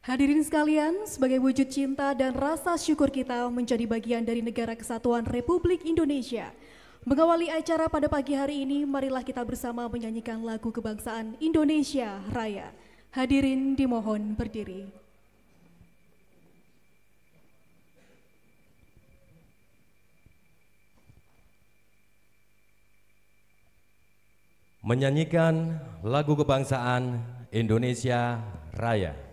Hadirin sekalian, sebagai wujud cinta dan rasa syukur kita menjadi bagian dari Negara Kesatuan Republik Indonesia. Mengawali acara pada pagi hari ini, marilah kita bersama menyanyikan lagu kebangsaan Indonesia Raya. Hadirin dimohon berdiri. Menyanyikan lagu kebangsaan Indonesia Raya.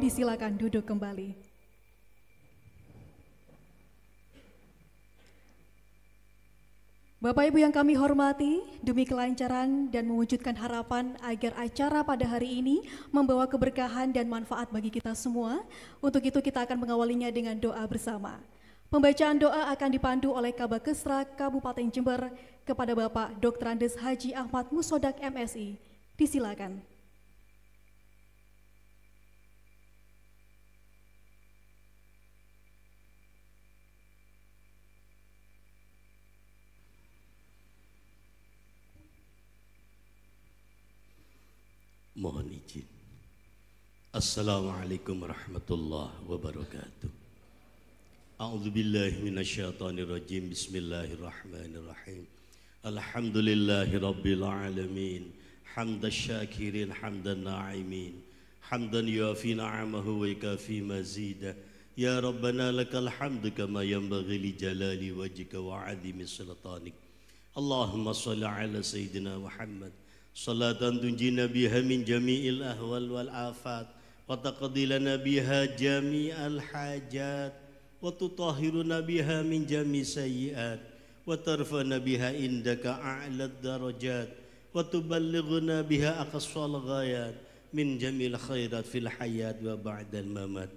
Silakan duduk kembali. Bapak Ibu yang kami hormati, demi kelancaran dan mewujudkan harapan agar acara pada hari ini membawa keberkahan dan manfaat bagi kita semua, untuk itu kita akan mengawalinya dengan doa bersama. Pembacaan doa akan dipandu oleh Kabakesra Kabupaten Jember kepada Bapak Dr. Andes Haji Ahmad Musodak MSI. Disilakan. Mohon izin. Assalamualaikum warahmatullahi wabarakatuh. A'udzu billahi minasyaitonir rajim. Bismillahirrahmanirrahim. Alhamdulillahirabbil alamin. Hamdan syakirin hamdan na'imin. Hamdan yuafi na'amahu wa yakafi mazidah. Ya Rabbana lakal hamdu kama yanbaghi li jalali wajhika wa 'azimi sultanik. Allahumma shalli ala sayyidina Muhammad salatan tunjina biha min jami'il ahwal wal afat wa taqdi lana biha jami'al hajat wa tutahhiruna biha min jami' sayyi'at wa tarfa'na biha indaka a'lad darajat wa tuballighuna biha aqsal ghayat min jamil khairat fil hayat wa ba'dal mamat.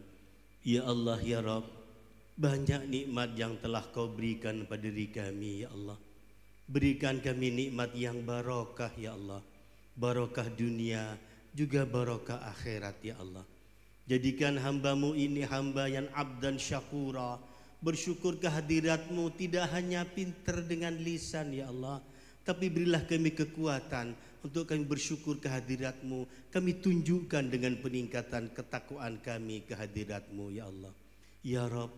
Ya Allah ya Rabb, banyak nikmat yang telah Kau berikan pada diri kami ya Allah. Berikan kami nikmat yang barokah ya Allah. Barokah dunia juga barokah akhirat ya Allah. Jadikan hamba-Mu ini hamba yang abdan syakura, bersyukur kehadirat-Mu, tidak hanya pintar dengan lisan ya Allah, tapi berilah kami kekuatan untuk kami bersyukur kehadirat-Mu. Kami tunjukkan dengan peningkatan ketakwaan kami kehadirat-Mu ya Allah. Ya Rabb,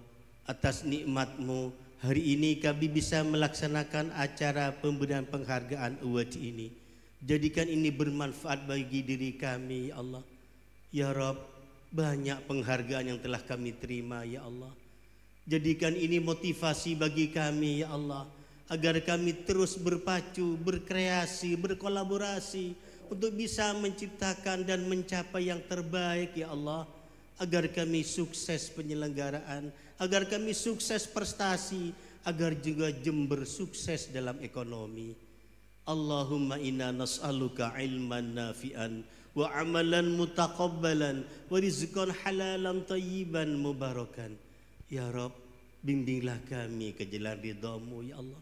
atas nikmat-Mu hari ini kami bisa melaksanakan acara pemberian penghargaan award ini. Jadikan ini bermanfaat bagi diri kami ya Allah. Ya Rabb, banyak penghargaan yang telah kami terima ya Allah. Jadikan ini motivasi bagi kami ya Allah, agar kami terus berpacu, berkreasi, berkolaborasi untuk bisa menciptakan dan mencapai yang terbaik ya Allah. Agar kami sukses penyelenggaraan, agar kami sukses prestasi, agar juga Jember sukses dalam ekonomi. Allahumma inna nas'aluka ilman nafi'an wa amalan mutaqabbalan wa rizqan halalan tayyiban mubarakan. Ya Rabb, bimbinglah kami ke jalan ridha-Mu ya Allah.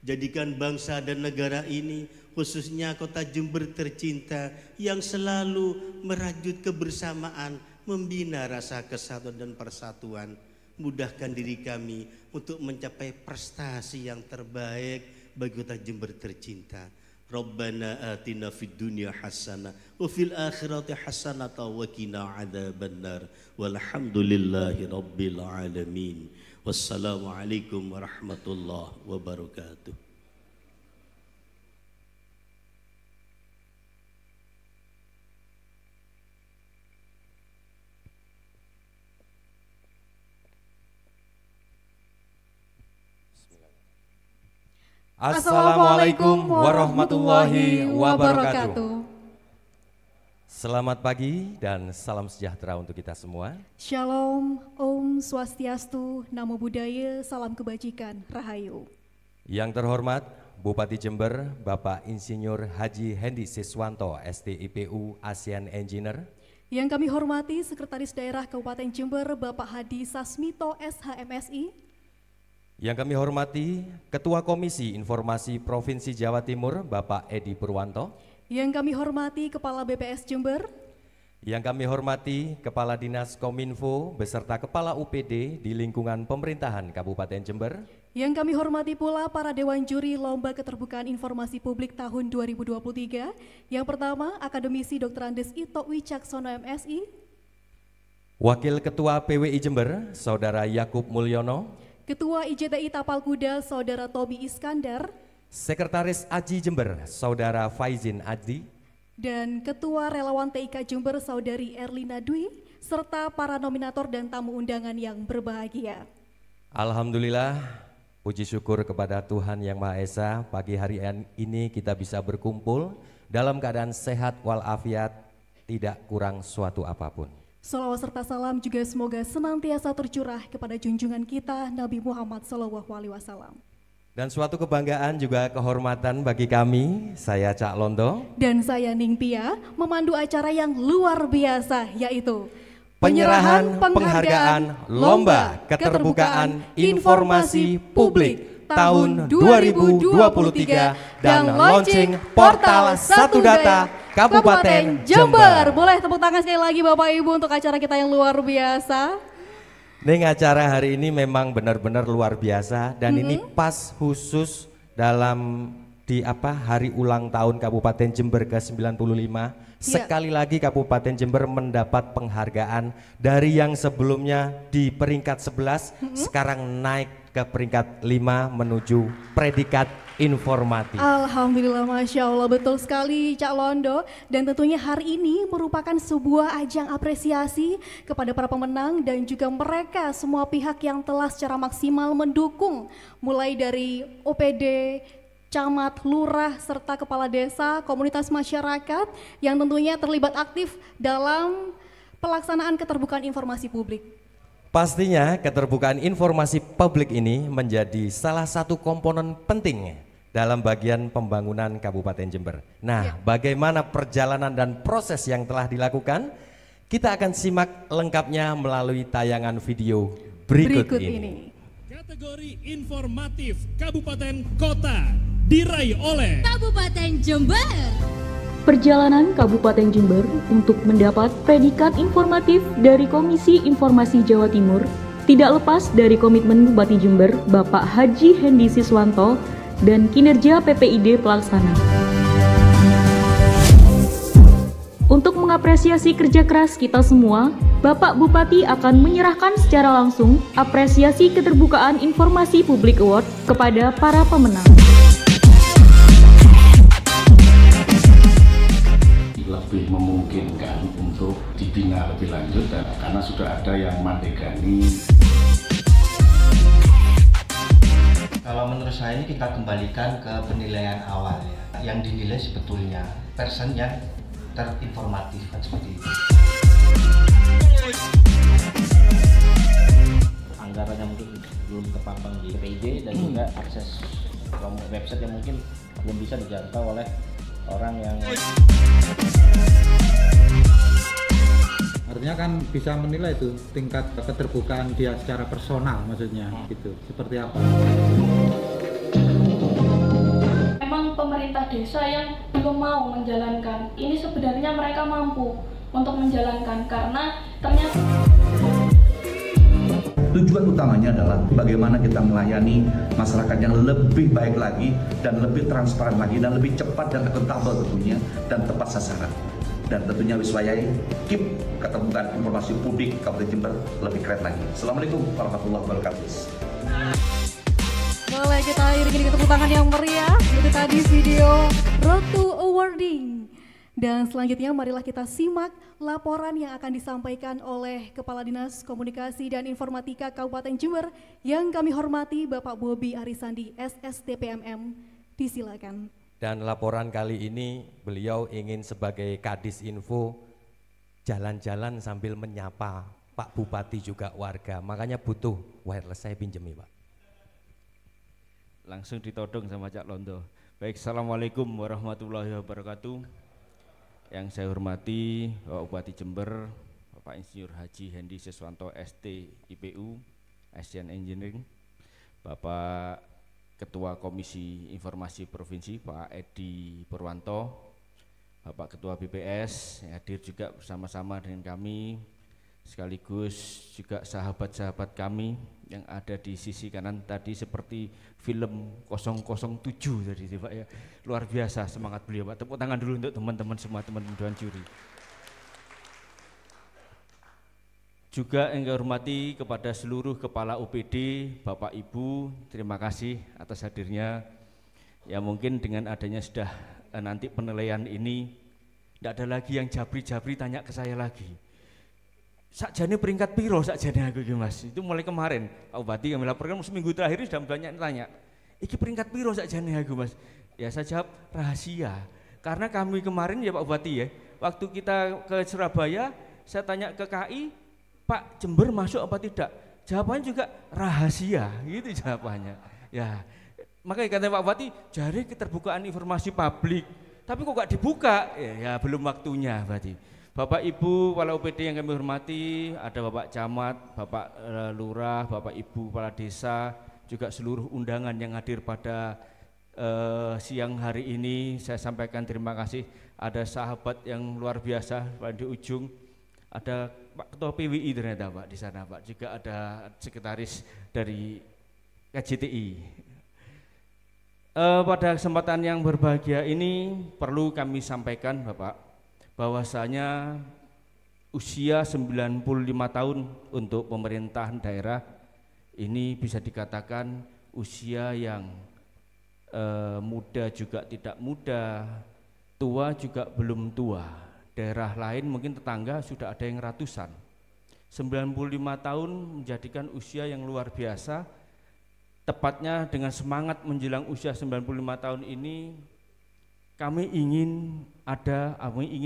Jadikan bangsa dan negara ini, khususnya kota Jember tercinta, yang selalu merajut kebersamaan, membina rasa kesatuan dan persatuan. Mudahkan diri kami untuk mencapai prestasi yang terbaik bagi kota Jember tercinta. Rabbana atina fid dunya hasanah wa fil akhirati hasanah wa qina adzabannar. Walhamdulillahi rabbil alamin. Wassalamualaikum warahmatullahi wabarakatuh. Assalamualaikum warahmatullahi wabarakatuh. Selamat pagi dan salam sejahtera untuk kita semua. Shalom, Om Swastiastu, Namo Buddhaya, salam kebajikan, Rahayu. Yang terhormat Bupati Jember, Bapak Insinyur Haji Hendi Siswanto, STIPU ASEAN Engineer. Yang kami hormati Sekretaris Daerah Kabupaten Jember, Bapak Hadi Sasmito, SHMSI. Yang kami hormati Ketua Komisi Informasi Provinsi Jawa Timur, Bapak Edi Purwanto. Yang kami hormati Kepala BPS Jember. Yang kami hormati Kepala Dinas Kominfo beserta Kepala UPD di lingkungan pemerintahan Kabupaten Jember. Yang kami hormati pula para Dewan Juri Lomba Keterbukaan Informasi Publik tahun 2023. Yang pertama, Akademisi Dr. Andes Ito Wicaksono MSI. Wakil Ketua PWI Jember, Saudara Yakub Mulyono. Ketua IJTI Tapal Kuda, Saudara Tobi Iskandar. Sekretaris AJI Jember, Saudara Faizin Addi. Dan Ketua Relawan TIK Jember, Saudari Erlina Dwi, serta para nominator dan tamu undangan yang berbahagia. Alhamdulillah, puji syukur kepada Tuhan Yang Maha Esa, pagi hari ini kita bisa berkumpul dalam keadaan sehat walafiat, tidak kurang suatu apapun. Salawat serta salam juga semoga senantiasa tercurah kepada junjungan kita Nabi Muhammad SAW. Dan suatu kebanggaan juga kehormatan bagi kami, saya Cak Londo dan saya Ning Pia, memandu acara yang luar biasa, yaitu penyerahan penghargaan Lomba Keterbukaan Informasi Publik tahun 2023 dan launching portal Satu Data Kabupaten Jember. Boleh tepuk tangan sekali lagi Bapak Ibu untuk acara kita yang luar biasa. Ning, acara hari ini memang benar-benar luar biasa dan ini pas khusus dalam di hari ulang tahun Kabupaten Jember ke-95. Sekali lagi Kabupaten Jember mendapat penghargaan dari yang sebelumnya di peringkat 11, sekarang naik ke peringkat 5 menuju predikat informatif. Alhamdulillah, Masya Allah, betul sekali Cak Londo. Dan tentunya hari ini merupakan sebuah ajang apresiasi kepada para pemenang dan juga mereka semua pihak yang telah secara maksimal mendukung, mulai dari OPD, camat, lurah, serta kepala desa, komunitas masyarakat yang tentunya terlibat aktif dalam pelaksanaan keterbukaan informasi publik. Pastinya keterbukaan informasi publik ini menjadi salah satu komponen penting dalam bagian pembangunan Kabupaten Jember. Nah, bagaimana perjalanan dan proses yang telah dilakukan? Kita akan simak lengkapnya melalui tayangan video berikut ini. Kategori informatif Kabupaten Kota diraih oleh Kabupaten Jember. Perjalanan Kabupaten Jember untuk mendapat predikat informatif dari Komisi Informasi Jawa Timur tidak lepas dari komitmen Bupati Jember, Bapak Haji Hendy Siswanto, dan kinerja PPID pelaksana. Untuk mengapresiasi kerja keras kita semua, Bapak Bupati akan menyerahkan secara langsung apresiasi keterbukaan informasi publik award kepada para pemenang. Lebih memungkinkan untuk dibina lebih lanjut karena sudah ada yang mandegani. Kalau menurut saya ini kita kembalikan ke penilaian awal ya, yang dinilai sebetulnya person yang terinformatif kan seperti itu. Anggarannya mungkin belum terpampang di PID dan juga akses website yang mungkin belum bisa dijangkau oleh orang yang. Artinya kan bisa menilai itu tingkat keterbukaan dia secara personal, maksudnya gitu. Seperti apa? Memang pemerintah desa yang belum mau menjalankan. Ini sebenarnya mereka mampu untuk menjalankan karena ternyata tujuan utamanya adalah bagaimana kita melayani masyarakat yang lebih baik lagi dan lebih transparan lagi dan lebih cepat dan akuntabel tentunya dan tepat sasaran. Dan tentunya Wiswayai keep keterbukaan informasi publik Kabupaten Jember lebih keren lagi. Assalamualaikum warahmatullahi wabarakatuh. Boleh kita iringi dengan tepuk tangan yang meriah. Itu tadi video Road to Awarding. Dan selanjutnya marilah kita simak laporan yang akan disampaikan oleh Kepala Dinas Komunikasi dan Informatika Kabupaten Jember yang kami hormati Bapak Bobi Arisandi SSDPMM. Disilakan. Dan laporan kali ini beliau ingin sebagai Kadis Info jalan-jalan sambil menyapa Pak Bupati juga warga, makanya butuh wireless, saya pinjem ya Pak. Langsung ditodong sama Cak Londo. Baik, Assalamualaikum warahmatullahi wabarakatuh. Yang saya hormati Bapak Bupati Jember, Bapak Insinyur Haji Hendy Siswanto ST IPU, Asian Engineering, Bapak Ketua Komisi Informasi Provinsi Pak Edi Purwanto, Bapak Ketua BPS yang hadir juga bersama-sama dengan kami, sekaligus juga sahabat-sahabat kami yang ada di sisi kanan tadi seperti film 007 tadi Pak ya. Luar biasa semangat beliau Pak. Tepuk tangan dulu untuk teman-teman semua, teman-teman Dewan Juri. Juga yang saya hormati kepada seluruh kepala OPD, Bapak Ibu, terima kasih atas hadirnya. Ya mungkin dengan adanya sudah nanti penilaian ini, tidak ada lagi yang jabri-jabri tanya ke saya lagi. Sakjane peringkat piro sakjane aku iki Mas. Itu mulai kemarin Pak Bupati kami laporkan seminggu terakhir sudah banyak tanya. Iki peringkat piro sakjane aku Mas. Ya saya jawab rahasia. Karena kami kemarin ya Pak Bupati ya, waktu kita ke Surabaya, saya tanya ke KI, Pak Jember masuk apa tidak? Jawabannya juga rahasia, gitu jawabannya. Ya, makanya kata Pak Bupati, jari keterbukaan informasi publik, tapi kok gak dibuka? Ya belum waktunya berarti. Bapak Ibu, kepala OPD yang kami hormati, ada Bapak Camat, Bapak Lurah, Bapak Ibu, kepala desa, juga seluruh undangan yang hadir pada siang hari ini. Saya sampaikan terima kasih. Ada sahabat yang luar biasa di ujung. Ada Pak Ketua PWI ternyata Pak di sana Pak, juga ada sekretaris dari KJTI. Pada kesempatan yang berbahagia ini perlu kami sampaikan Bapak, bahwasanya usia 95 tahun untuk pemerintahan daerah ini bisa dikatakan usia yang muda juga tidak muda, tua juga belum tua. Daerah lain mungkin tetangga sudah ada yang ratusan. 95 tahun menjadikan usia yang luar biasa. Tepatnya dengan semangat menjelang usia 95 tahun ini, kami ingin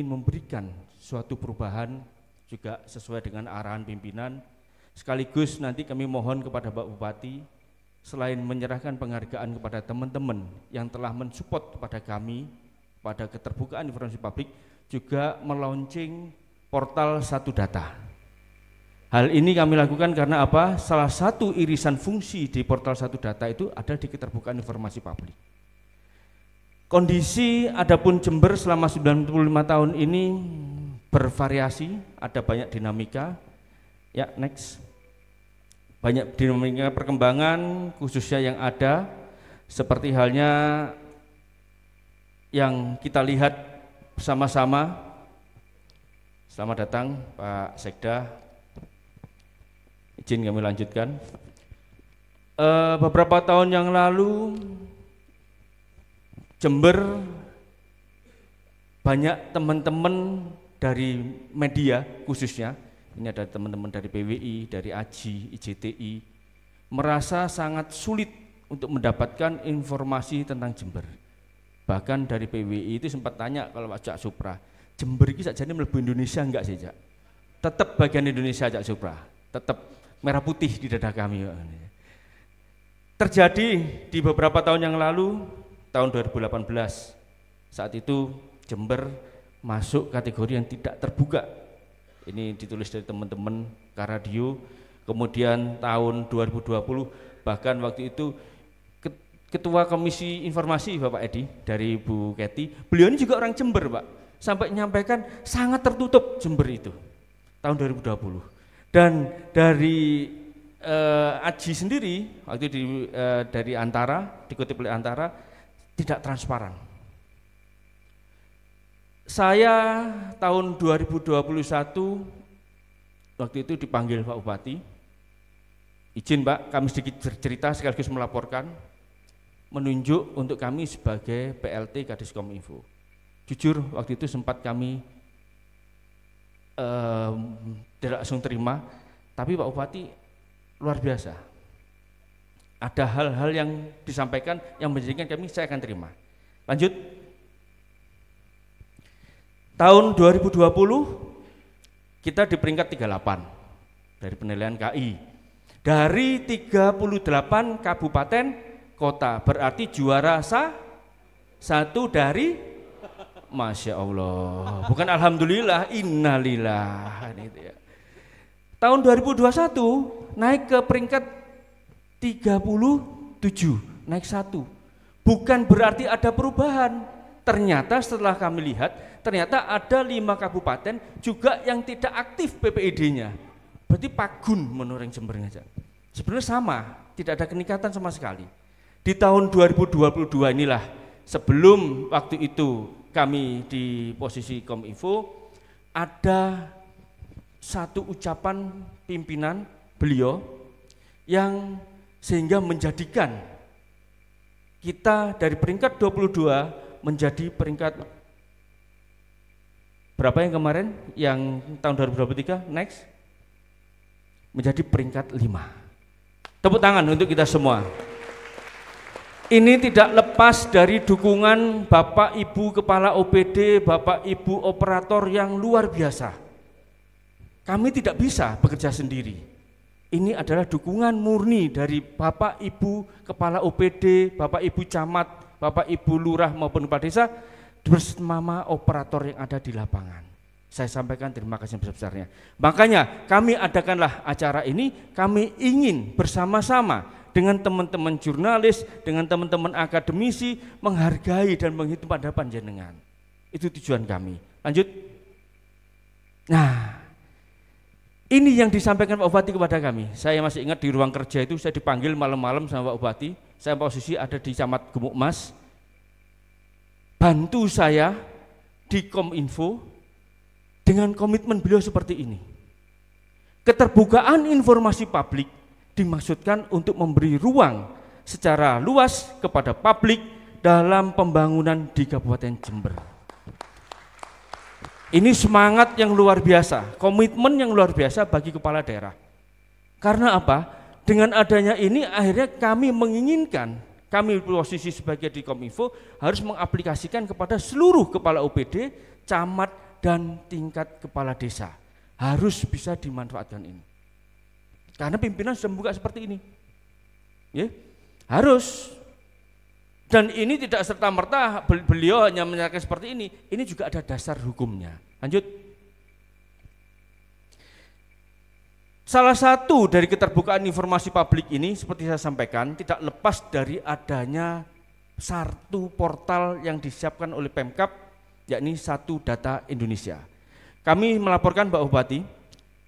memberikan suatu perubahan juga sesuai dengan arahan pimpinan. Sekaligus nanti kami mohon kepada Pak Bupati, selain menyerahkan penghargaan kepada teman-teman yang telah mensupport kepada kami pada keterbukaan informasi publik, juga melaunching portal Satu Data. Hal ini kami lakukan karena apa? Salah satu irisan fungsi di portal Satu Data itu ada di keterbukaan informasi publik. Kondisi adapun Jember selama 95 tahun ini bervariasi, ada banyak dinamika. Ya, next. Banyak dinamika perkembangan khususnya yang ada, seperti halnya yang kita lihat bersama-sama. Selamat datang Pak Sekda. Izin kami lanjutkan. Beberapa tahun yang lalu Jember banyak teman-teman dari media khususnya, ini ada teman-teman dari PWI, dari AJI, IJTI, merasa sangat sulit untuk mendapatkan informasi tentang Jember. Bahkan dari PWI itu sempat tanya kalau Pak Cak Supra, Jember ini saja ini melebihi Indonesia enggak sih Cak? Tetap bagian Indonesia Cak Supra, tetap merah putih di dada kami. Terjadi di beberapa tahun yang lalu, tahun 2018, saat itu Jember masuk kategori yang tidak terbuka. Ini ditulis dari teman-teman Karadio. Kemudian tahun 2020, bahkan waktu itu Ketua Komisi Informasi Bapak Edi dari Bu Keti, beliau ini juga orang Jember Pak, sampai menyampaikan sangat tertutup Jember itu tahun 2020. Dan dari AJI sendiri waktu dari Antara, dikutip oleh Antara, tidak transparan. Saya tahun 2021 waktu itu dipanggil Pak Bupati. Izin Pak, kami sedikit cerita sekaligus melaporkan, menunjuk untuk kami sebagai PLT Kadiskominfo. Jujur waktu itu sempat kami tidak langsung terima, tapi Pak Bupati luar biasa. Ada hal-hal yang disampaikan yang menjadikan kami saya akan terima. Lanjut. Tahun 2020 kita di peringkat 38 dari penilaian KI. Dari 38 kabupaten kota, berarti juara satu dari, Masya Allah, bukan alhamdulillah, innalillah. Tahun 2021 naik ke peringkat 37, naik 1. Bukan berarti ada perubahan. Ternyata setelah kami lihat, ternyata ada 5 kabupaten juga yang tidak aktif PPID-nya. Berarti Pagun menurut Jember aja. Sebenarnya sama, tidak ada peningkatan sama sekali. Di tahun 2022 inilah, sebelum waktu itu kami di posisi Kominfo, ada satu ucapan pimpinan beliau yang sehingga menjadikan kita dari peringkat 22 menjadi peringkat berapa yang kemarin, yang tahun 2023, next, menjadi peringkat 5. Tepuk tangan untuk kita semua. Ini tidak lepas dari dukungan Bapak Ibu Kepala OPD, Bapak Ibu Operator yang luar biasa. Kami tidak bisa bekerja sendiri. Ini adalah dukungan murni dari Bapak Ibu Kepala OPD, Bapak Ibu Camat, Bapak Ibu Lurah maupun Kepala Desa bersama operator yang ada di lapangan. Saya sampaikan terima kasih besar-besarnya. Makanya kami adakanlah acara ini, kami ingin bersama-sama dengan teman-teman jurnalis, dengan teman-teman akademisi menghargai dan menghitung pada panjenengan. Itu tujuan kami. Lanjut. Nah, ini yang disampaikan Pak Bupati kepada kami. Saya masih ingat di ruang kerja itu saya dipanggil malam-malam sama Pak Bupati. saya posisi ada di Camat Gemuk Mas, bantu saya di Kominfo dengan komitmen beliau seperti ini. Keterbukaan informasi publik dimaksudkan untuk memberi ruang secara luas kepada publik dalam pembangunan di Kabupaten Jember. Ini semangat yang luar biasa, komitmen yang luar biasa bagi kepala daerah. Karena apa? Dengan adanya ini akhirnya kami menginginkan, kami posisi sebagai di Kominfo harus mengaplikasikan kepada seluruh kepala OPD, camat dan tingkat kepala desa. Harus bisa dimanfaatkan ini. Karena pimpinan sudah membuka seperti ini. Ya, harus. Dan ini tidak serta-merta beliau hanya menyatakan seperti ini juga ada dasar hukumnya. Lanjut. Salah satu dari keterbukaan informasi publik ini seperti saya sampaikan tidak lepas dari adanya satu portal yang disiapkan oleh Pemkab, yakni Satu Data Indonesia. Kami melaporkan Pak Bupati,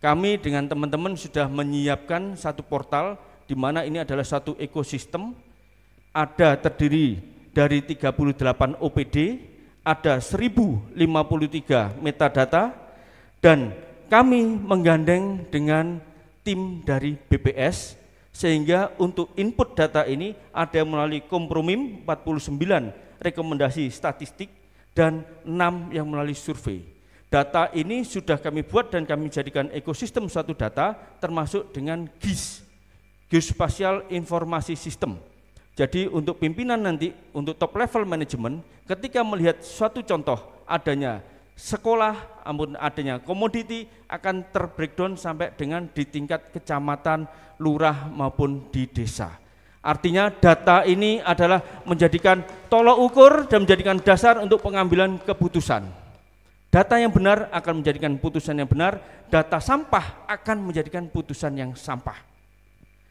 kami dengan teman-teman sudah menyiapkan satu portal di mana ini adalah satu ekosistem. Ada terdiri dari 38 OPD, ada 1053 metadata, dan kami menggandeng dengan tim dari BPS sehingga untuk input data ini ada melalui Kompromim 49 rekomendasi statistik dan 6 yang melalui survei. Data ini sudah kami buat dan kami jadikan ekosistem suatu data termasuk dengan GIS, Geospatial Informasi System. Jadi untuk pimpinan nanti, untuk top level manajemen, ketika melihat suatu contoh adanya sekolah, adanya komoditi akan terbreakdown sampai dengan di tingkat kecamatan, lurah maupun di desa. Artinya data ini adalah menjadikan tolok ukur dan menjadikan dasar untuk pengambilan keputusan. Data yang benar akan menjadikan putusan yang benar, data sampah akan menjadikan putusan yang sampah.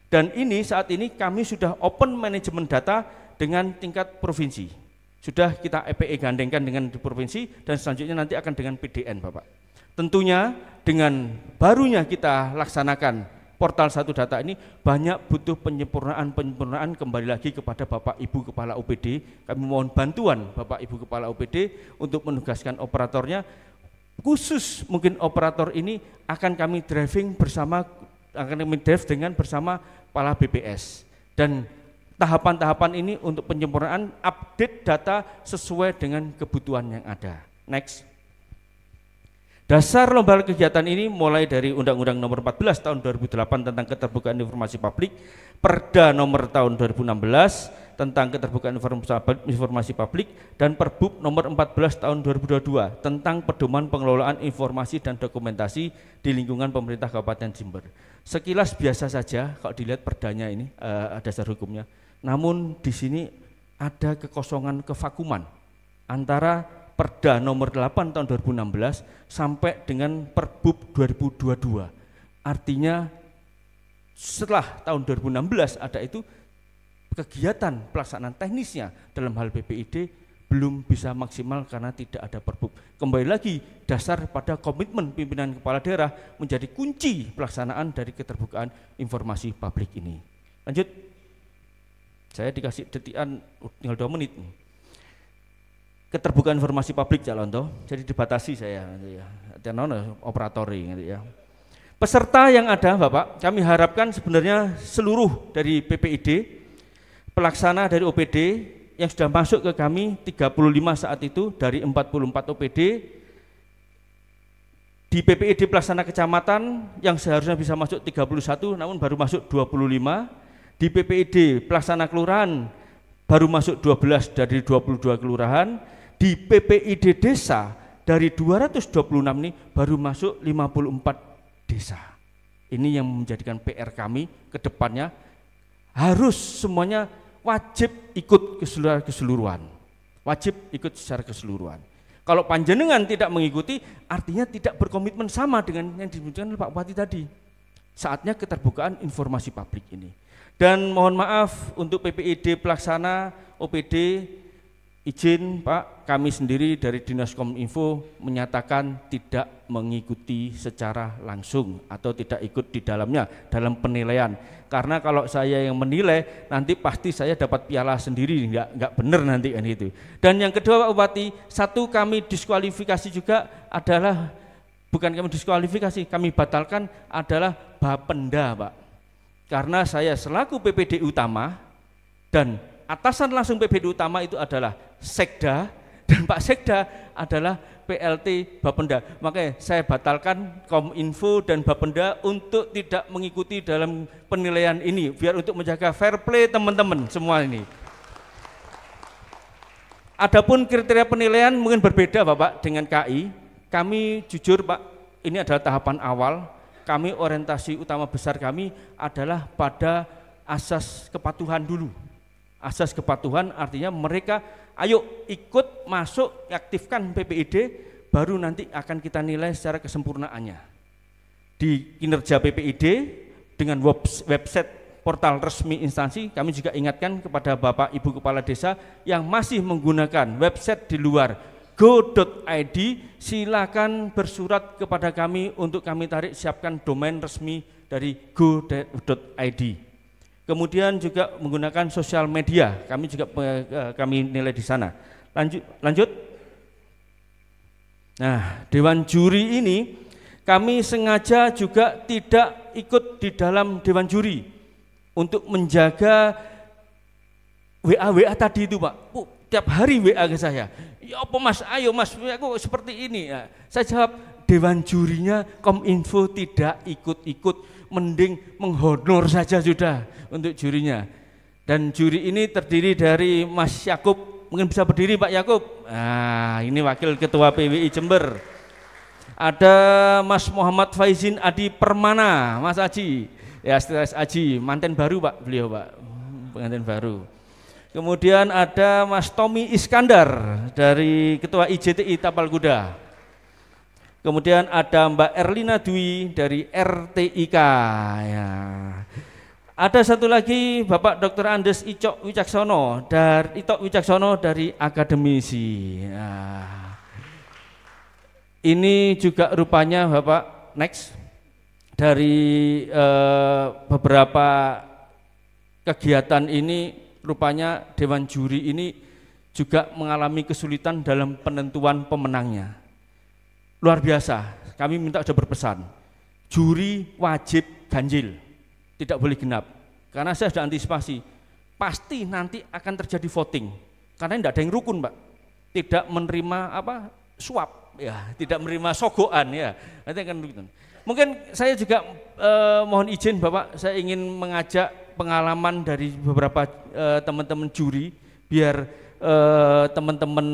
Dan ini saat ini kami sudah open manajemen data dengan tingkat provinsi. Sudah kita EPE gandengkan dengan di provinsi dan selanjutnya nanti akan dengan PDN Bapak. Tentunya dengan barunya kita laksanakan portal Satu Data ini banyak butuh penyempurnaan kembali lagi kepada Bapak Ibu Kepala OPD. Kami mohon bantuan Bapak Ibu Kepala OPD untuk menugaskan operatornya. Khusus mungkin operator ini akan kami driving bersama, akan kami drive dengan bersama kepala BPS, dan tahapan-tahapan ini untuk penyempurnaan update data sesuai dengan kebutuhan yang ada. Next. Dasar lembaga kegiatan ini mulai dari Undang-Undang Nomor 14 Tahun 2008 tentang Keterbukaan Informasi Publik, Perda Nomor Tahun 2016 tentang Keterbukaan Informasi Publik, dan Perbub Nomor 14 Tahun 2022 tentang Pedoman Pengelolaan Informasi dan Dokumentasi di lingkungan pemerintah Kabupaten Jember. Sekilas biasa saja kalau dilihat perdanya ini dasar hukumnya. Namun di sini ada kekosongan, kevakuman antara Perda Nomor 8 Tahun 2016 sampai dengan Perbub 2022. Artinya setelah tahun 2016 ada itu, kegiatan pelaksanaan teknisnya dalam hal BPID belum bisa maksimal karena tidak ada Perbub. Kembali lagi dasar pada komitmen pimpinan kepala daerah menjadi kunci pelaksanaan dari keterbukaan informasi publik ini. Lanjut. Saya dikasih detikan tinggal 2 menit. Keterbukaan informasi publik calon toh, jadi dibatasi saya ya. Operatori gitu ya. Peserta yang ada Bapak, kami harapkan sebenarnya seluruh dari PPID, pelaksana dari OPD yang sudah masuk ke kami 35 saat itu dari 44 OPD, di PPID pelaksana kecamatan yang seharusnya bisa masuk 31 namun baru masuk 25, di PPID pelaksana kelurahan baru masuk 12 dari 22 kelurahan, di PPID desa dari 226 ini baru masuk 54 desa. Ini yang menjadikan PR kami ke depannya, harus semuanya wajib ikut keseluruhan, wajib ikut secara keseluruhan. Kalau panjenengan tidak mengikuti, artinya tidak berkomitmen sama dengan yang disebutkan oleh Pak Bupati tadi. Saatnya keterbukaan informasi publik ini. Dan mohon maaf untuk PPID pelaksana OPD izin Pak, kami sendiri dari Dinas Kominfo menyatakan tidak mengikuti secara langsung atau tidak ikut di dalamnya dalam penilaian. Karena kalau saya yang menilai nanti pasti saya dapat piala sendiri, nggak benar nanti kan itu. Dan yang kedua Pak Bupati, satu kami diskualifikasi juga adalah, bukan kami diskualifikasi, kami batalkan adalah Bapenda Pak. Karena saya selaku PPD utama dan atasan langsung PPD utama itu adalah Sekda, dan Pak Sekda adalah PLT Bapenda. Makanya saya batalkan Kominfo dan Bapenda untuk tidak mengikuti dalam penilaian ini, biar untuk menjaga fair play teman-teman semua ini. Adapun kriteria penilaian mungkin berbeda Bapak dengan KI. Kami jujur Pak, ini adalah tahapan awal. Kami orientasi utama besar kami adalah pada asas kepatuhan dulu. Asas kepatuhan artinya mereka ayo ikut masuk, aktifkan PPID, baru nanti akan kita nilai secara kesempurnaannya. Di kinerja PPID dengan website portal resmi instansi, kami juga ingatkan kepada Bapak Ibu Kepala Desa yang masih menggunakan website di luar go.id, silakan bersurat kepada kami untuk kami tarik siapkan domain resmi dari go.id. Kemudian juga menggunakan sosial media, kami juga kami nilai di sana. Lanjut. Nah, Dewan Juri ini kami sengaja juga tidak ikut di dalam Dewan Juri untuk menjaga WA tadi itu Pak. Tiap hari WA ke saya, ya apa Mas, ayo Mas, aku seperti ini. Ya, saya jawab, Dewan Jurinya Kominfo tidak ikut-ikut, mending menghonor saja sudah untuk jurinya. Dan juri ini terdiri dari Mas Yakub, mungkin bisa berdiri Pak Yakub. Nah, ini Wakil Ketua PWI Jember. Ada Mas Muhammad Faizin Adi Permana, Mas Aji, ya Stres Aji, manten baru Pak beliau Pak, pengantin baru. Kemudian ada Mas Tommy Iskandar dari Ketua IJTI Tapal Kuda. Kemudian ada Mbak Erlina Dwi dari RTIK. Ya. Ada satu lagi Bapak Dr. Andes Icok Wicaksono dari akademisi. Nah, ini juga rupanya Bapak next dari beberapa kegiatan ini, rupanya Dewan Juri ini juga mengalami kesulitan dalam penentuan pemenangnya. Luar biasa, kami minta sudah berpesan, juri wajib ganjil, tidak boleh genap. Karena saya sudah antisipasi, pasti nanti akan terjadi voting. Karena tidak ada yang rukun Pak, tidak menerima suap, ya, tidak menerima sogoan ya. Nanti akan rukun. Mungkin saya juga mohon izin Bapak, saya ingin mengajak pengalaman dari beberapa teman-teman juri, biar teman-teman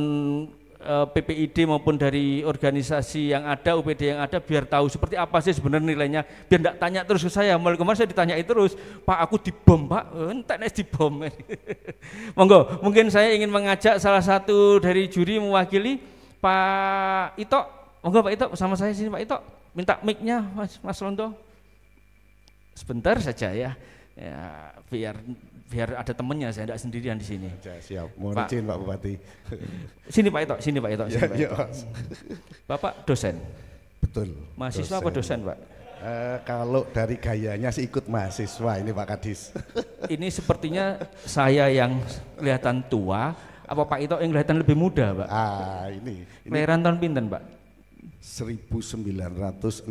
PPID maupun dari organisasi yang ada, UPD yang ada, biar tahu seperti apa sih sebenarnya nilainya, biar tidak tanya terus ke saya. Mulai kemarin saya ditanyai terus, Pak aku dibom Pak, entek nek dibom. Monggo, mungkin saya ingin mengajak salah satu dari juri mewakili Pak Ito. Monggo Pak Ito sama saya sini Pak Ito, minta mic-nya Mas Londo. Sebentar saja ya. Ya, biar ada temennya, saya tidak sendirian di sini. Ya, siap, mohon izin Pak Bupati. Sini Pak Ito, sini Pak Ito. Ya, Pak Ito. Bapak dosen? Betul. Mahasiswa apa dosen Pak? Kalau dari gayanya sih ikut mahasiswa ini Pak Kadis. Ini sepertinya saya yang kelihatan tua, apa Pak Ito yang kelihatan lebih muda Pak? Ini kelahiran tahun pinten Pak? 1965.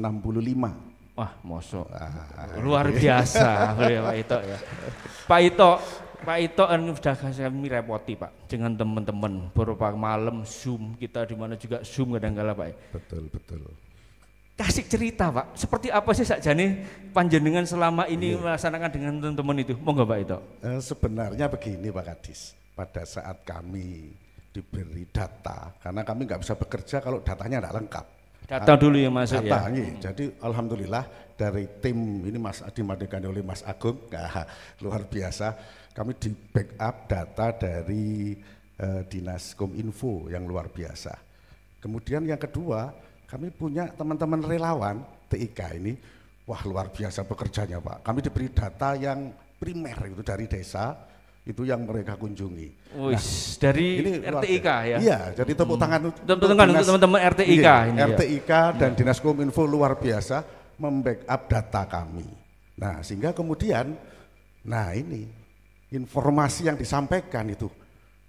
Wah, mosok luar biasa Pak Ito ya. Pak Ito sudah kami repoti Pak dengan teman-teman beberapa malam Zoom kita, di mana juga Zoom kadang-kala Pak. Betul. Kasih cerita Pak, seperti apa sih sakjane panjenengan selama ini melaksanakan dengan teman-teman itu? Monggo Pak Ito. Sebenarnya begini Pak Kadis, pada saat kami diberi data, karena kami nggak bisa bekerja kalau datanya tidak lengkap. Data dulu ya Mas ya. Jadi alhamdulillah dari tim ini Mas dimerdekakan oleh Mas Agung, luar biasa. Kami di backup data dari Dinas Kominfo yang luar biasa. Kemudian yang kedua, kami punya teman-teman relawan TIK ini, wah luar biasa bekerjanya Pak. Kami diberi data yang primer itu dari desa, itu yang mereka kunjungi. Wis, dari RTIK ya? Iya, jadi tepuk tangan untuk teman-teman RTIK ini. RTIK dan Dinas Kominfo luar biasa membackup data kami. Nah, sehingga kemudian, nah ini informasi yang disampaikan itu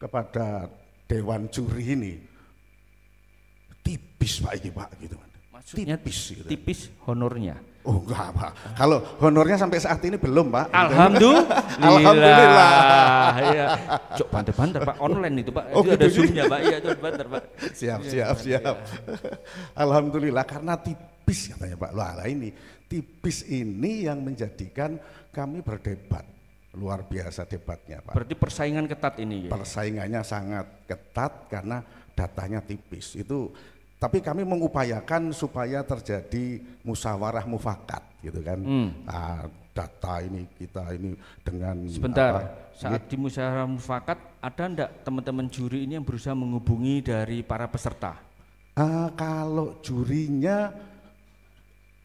kepada Dewan Juri ini tipis Pak ini Pak gitu. Maksudnya tipis, gitu. Tipis honornya. Oh enggak Pak, kalau honornya sampai saat ini belum Pak. Alhamdulillah. Ya. Cok banter-banter Pak, online itu Pak. Oh, itu gitu, ada zoomnya Pak, iya itu banter Pak. Siap. Alhamdulillah karena tipis katanya Pak. Lah ini tipis ini yang menjadikan kami berdebat. Luar biasa debatnya Pak. Berarti persaingan ketat ini ya? Persaingannya sangat ketat karena datanya tipis. Itu tapi kami mengupayakan supaya terjadi musyawarah mufakat gitu kan. Nah, data ini kita ini dengan sebentar saat di musyawarah mufakat ada enggak teman-teman juri ini yang berusaha menghubungi dari para peserta? Kalau jurinya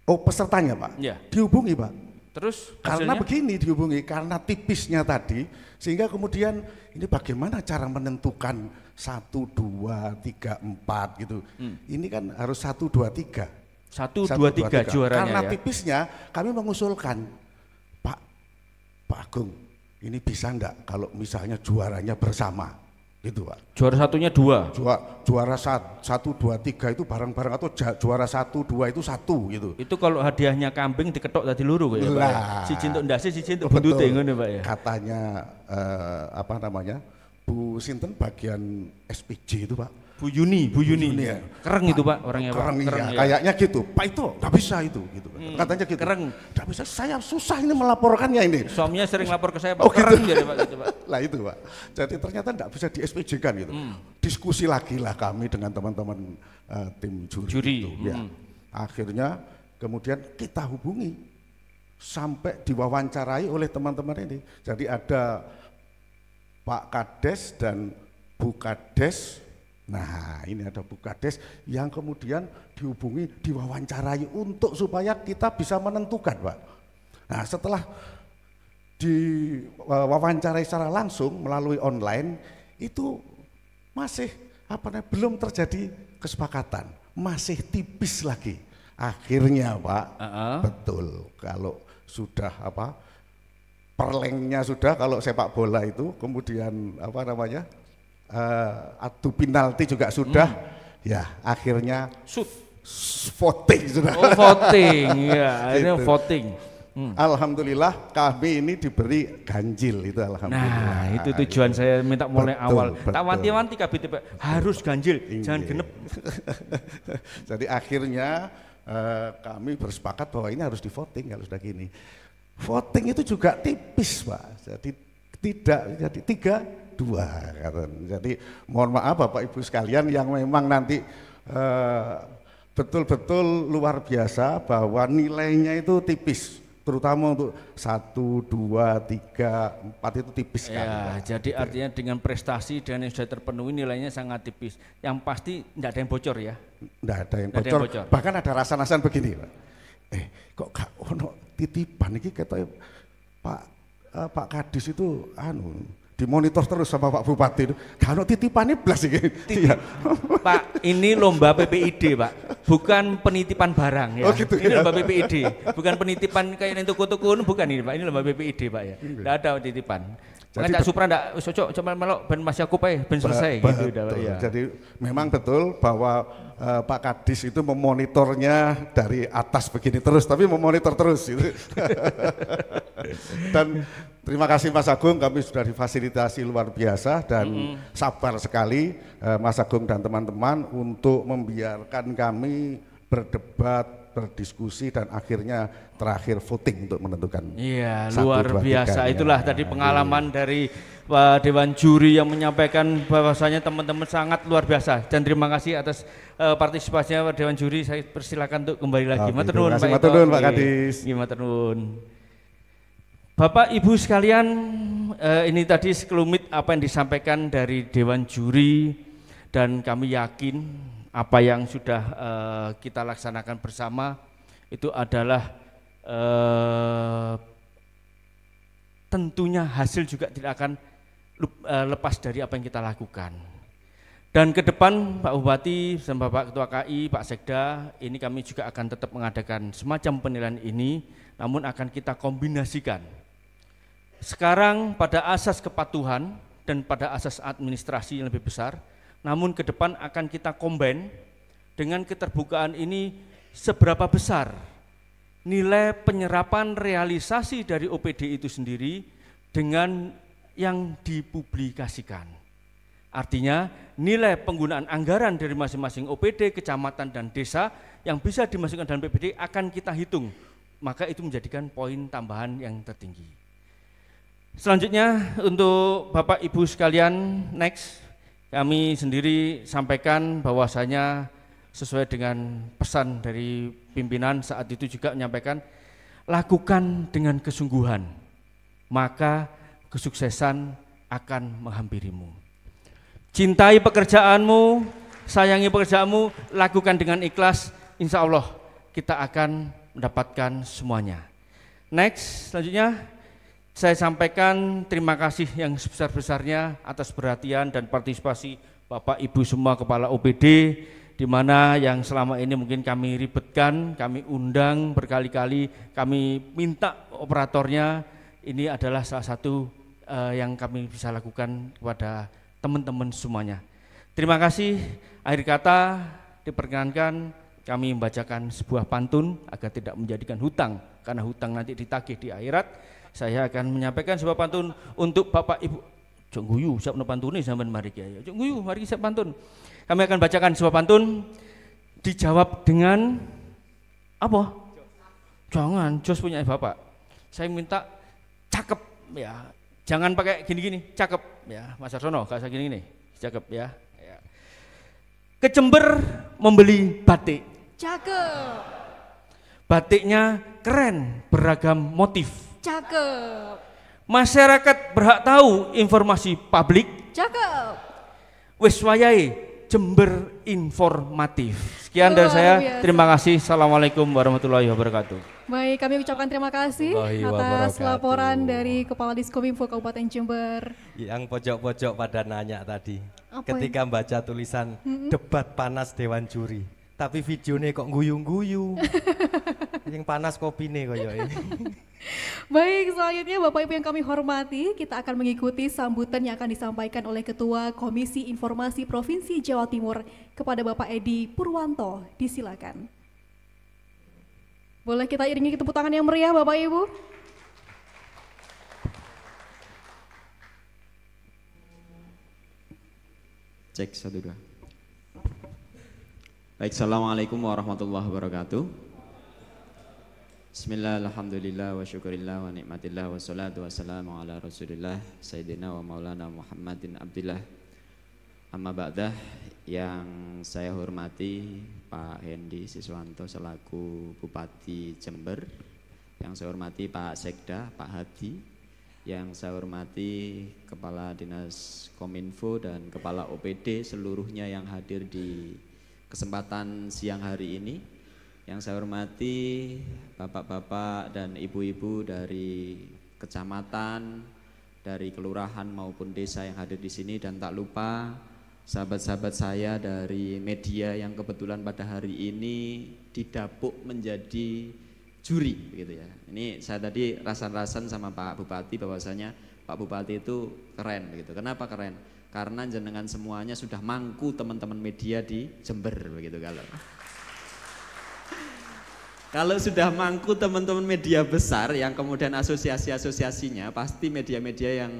pesertanya Pak ya. Dihubungi Pak. Terus karena begini dihubungi karena tipisnya tadi sehingga kemudian ini bagaimana cara menentukan 1, 2, 3, 4 gitu. Ini kan harus 1, 2, 3. 1, 2, 3 juaranya. Karena ya? tipisnya kami mengusulkan, Pak Agung, ini bisa enggak kalau misalnya juaranya bersama, gitu Pak. Juara satunya 2. Juara 1, 2, 3 itu bareng-bareng atau juara 1, 2 itu 1 gitu. Itu kalau hadiahnya kambing diketok tadi luru ya Pak. Si cintuk ndase, si cintuk buntute ngono Pak ya. Katanya apa namanya? Bu Sinten bagian SPJ itu Pak. Bu Yuni ya. Kereng itu Pak orangnya Pak. Kereng ya. Kayaknya gitu. Pak itu nggak bisa itu gitu. Katanya gitu. Kereng. Nggak bisa. Saya susah ini melaporkannya ini. Suaminya sering lapor ke saya Pak. Kereng gitu. Jadi Pak gitu Pak. Lah itu Pak. Jadi ternyata nggak bisa di SPJ kan gitu. Diskusi lagi lah kami dengan teman-teman tim juri. Itu, ya. Akhirnya kemudian kita hubungi sampai diwawancarai oleh teman-teman ini. Jadi ada Pak Kades dan Bu Kades. Nah ini ada Bu Kades yang kemudian dihubungi, diwawancarai untuk supaya kita bisa menentukan Pak. Nah setelah diwawancarai secara langsung melalui online itu masih belum terjadi kesepakatan, masih tipis lagi. Akhirnya Pak, betul kalau sudah perlengnya sudah kalau sepak bola itu, kemudian adu penalti juga sudah, ya akhirnya voting sudah. Oh voting, ya ini gitu. voting. Alhamdulillah kami ini diberi ganjil itu alhamdulillah. Nah itu tujuan saya minta mulai awal. Tak wanti-wanti KBTP harus ganjil, jangan genep. Jadi akhirnya kami bersepakat bahwa ini harus di voting kalau sudah gini. Voting itu juga tipis Pak, jadi tidak jadi 3-2. Jadi mohon maaf Bapak Ibu sekalian yang memang nanti betul-betul luar biasa bahwa nilainya itu tipis, terutama untuk 1, 2, 3, 4 itu tipis sekali. Ya, jadi artinya dengan prestasi dan yang sudah terpenuhi nilainya sangat tipis. Yang pasti tidak ada yang bocor ya? Tidak ada yang bocor. Bahkan ada rasa-rasaan begini Pak. Kok gak ono titipan ini kata Pak Kadis itu dimonitor terus sama Pak Bupati itu. Kalau titipannya blas ini. Pak, ini lomba PPID Pak, bukan penitipan barang ya. Oh gitu, ini lomba PPID, bukan penitipan kayak yang tuku-tuku, bukan ini Pak, ini lomba PPID Pak ya. Tidak ada titipan. Jadi Cak Supra enggak cocok cuma melok ben Mas Yakub aja ben selesai gitu ya. Jadi memang betul bahwa Pak Kadis itu memonitornya dari atas begini terus, tapi memonitor terus gitu. Dan terima kasih Mas Agung, kami sudah difasilitasi luar biasa dan sabar sekali Mas Agung dan teman-teman untuk membiarkan kami berdebat, berdiskusi dan akhirnya terakhir voting untuk menentukan. Iya, luar biasa. Itulah tadi pengalaman dari Dewan Juri yang menyampaikan bahwasanya teman-teman sangat luar biasa. Dan terima kasih atas partisipasinya Dewan Juri. Saya persilakan untuk kembali lagi. Matur nuwun Pak. Matur nuwun Pak Kadis. Matur nuwun. Bapak Ibu sekalian, ini tadi sekelumit apa yang disampaikan dari Dewan Juri dan kami yakin apa yang sudah kita laksanakan bersama itu adalah tentunya hasil juga tidak akan lepas dari apa yang kita lakukan. Dan ke depan Pak Bupati dan Bapak Ketua KI, Pak Sekda, ini kami juga akan tetap mengadakan semacam penilaian ini, namun akan kita kombinasikan. Sekarang pada asas kepatuhan dan pada asas administrasi yang lebih besar, namun ke depan akan kita combine dengan keterbukaan ini seberapa besar nilai penyerapan realisasi dari OPD itu sendiri dengan yang dipublikasikan. Artinya nilai penggunaan anggaran dari masing-masing OPD, kecamatan dan desa yang bisa dimasukkan dalam PPD akan kita hitung, maka itu menjadikan poin tambahan yang tertinggi. Selanjutnya untuk Bapak Ibu sekalian, next kami sendiri sampaikan bahwasanya sesuai dengan pesan dari pimpinan saat itu juga menyampaikan, lakukan dengan kesungguhan, maka kesuksesan akan menghampirimu. Cintai pekerjaanmu, sayangi pekerjaanmu, lakukan dengan ikhlas, insya Allah kita akan mendapatkan semuanya. Next, selanjutnya saya sampaikan terima kasih yang sebesar-besarnya atas perhatian dan partisipasi Bapak Ibu semua kepala OPD, di mana yang selama ini mungkin kami ribetkan, kami undang berkali-kali, kami minta operatornya, ini adalah salah satu yang kami bisa lakukan kepada teman-teman semuanya. Terima kasih. Akhir kata diperkenankan kami membacakan sebuah pantun agar tidak menjadikan hutang, karena hutang nanti ditagih di akhirat. Saya akan menyampaikan sebuah pantun untuk Bapak Ibu. Jok guyu siap no pantune sampean mari kiai. Jok guyu mari siap pantun. Kami akan bacakan sebuah pantun, dijawab dengan apa? Jangan jos punya Bapak. Saya minta cakep ya. Jangan pakai gini-gini, cakep ya, Mas Arsono, gak usah gini-gini, cakep ya. Ke Jember membeli batik. Cakep. Batiknya keren, beragam motif. Cakep. Masyarakat berhak tahu informasi publik. Cakep. Wis wayahe Jember informatif. Sekian dari saya, terima kasih. Assalamualaikum warahmatullahi wabarakatuh. Baik, kami ucapkan terima kasih atas laporan dari Kepala Diskominfo Kabupaten Jember. Yang pojok-pojok pada nanya tadi, apa ketika baca tulisan debat panas Dewan Juri, tapi videonya kok guyu-guyu. Yang panas kopine koyo ini. Baik, selanjutnya Bapak Ibu yang kami hormati, kita akan mengikuti sambutan yang akan disampaikan oleh Ketua Komisi Informasi Provinsi Jawa Timur kepada Bapak Edi Purwanto. Disilakan. Boleh kita iringi tepuk tangan yang meriah Bapak Ibu? Cek 1 2. Baik, assalamualaikum warahmatullahi wabarakatuh. Bismillah, alhamdulillah, wa syukurillah, wa nikmatillah, wa salatu wassalamu ala rasulillah, sayyidina wa maulana Muhammadin abdillah. Amma ba'dah, yang saya hormati Pak Hendi Siswanto selaku Bupati Jember, yang saya hormati Pak Sekda, Pak Hadi, yang saya hormati Kepala Dinas Kominfo dan Kepala OPD seluruhnya yang hadir di kesempatan siang hari ini. Yang saya hormati bapak-bapak dan ibu-ibu dari kecamatan, dari kelurahan maupun desa yang hadir di sini, dan tak lupa sahabat-sahabat saya dari media yang kebetulan pada hari ini didapuk menjadi juri begitu ya. Ini saya tadi rasan-rasan sama Pak Bupati bahwasanya Pak Bupati itu keren begitu. Kenapa keren? Karena jenengan semuanya sudah mangku teman-teman media di Jember begitu kalau sudah mangku teman-teman media besar yang kemudian asosiasi-asosiasinya pasti media-media yang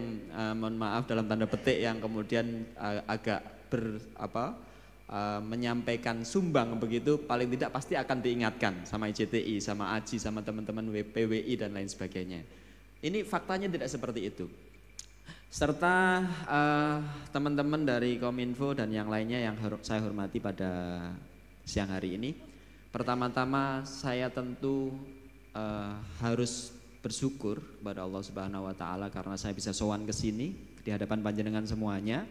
mohon maaf dalam tanda petik yang kemudian agak menyampaikan sumbang begitu, paling tidak pasti akan diingatkan sama ICTI, sama AJI, sama teman-teman PWI dan lain sebagainya. Ini faktanya tidak seperti itu. Serta teman-teman dari Kominfo dan yang lainnya yang saya hormati pada siang hari ini. Pertama-tama saya tentu harus bersyukur kepada Allah Subhanahu wa taala karena saya bisa sowan ke sini di hadapan panjenengan semuanya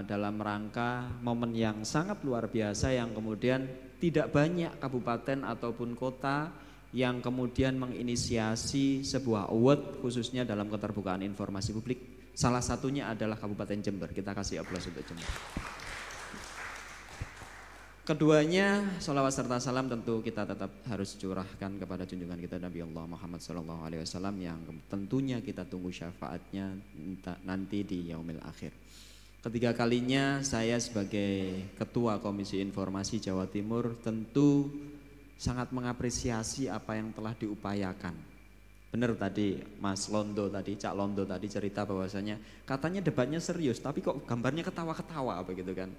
dalam rangka momen yang sangat luar biasa yang kemudian tidak banyak kabupaten ataupun kota yang kemudian menginisiasi sebuah award khususnya dalam keterbukaan informasi publik Salah satunya adalah Kabupaten Jember. Kita kasih aplaus untuk Jember. Keduanya, sholawat serta salam tentu kita tetap harus curahkan kepada junjungan kita Nabi Allah Muhammad SAW yang tentunya kita tunggu syafaatnya nanti di yaumil akhir. Ketiga kalinya saya sebagai Ketua Komisi Informasi Jawa Timur tentu sangat mengapresiasi apa yang telah diupayakan. Benar tadi Mas Londo tadi, Cak Londo tadi cerita bahwasanya katanya debatnya serius tapi kok gambarnya ketawa-ketawa begitu kan.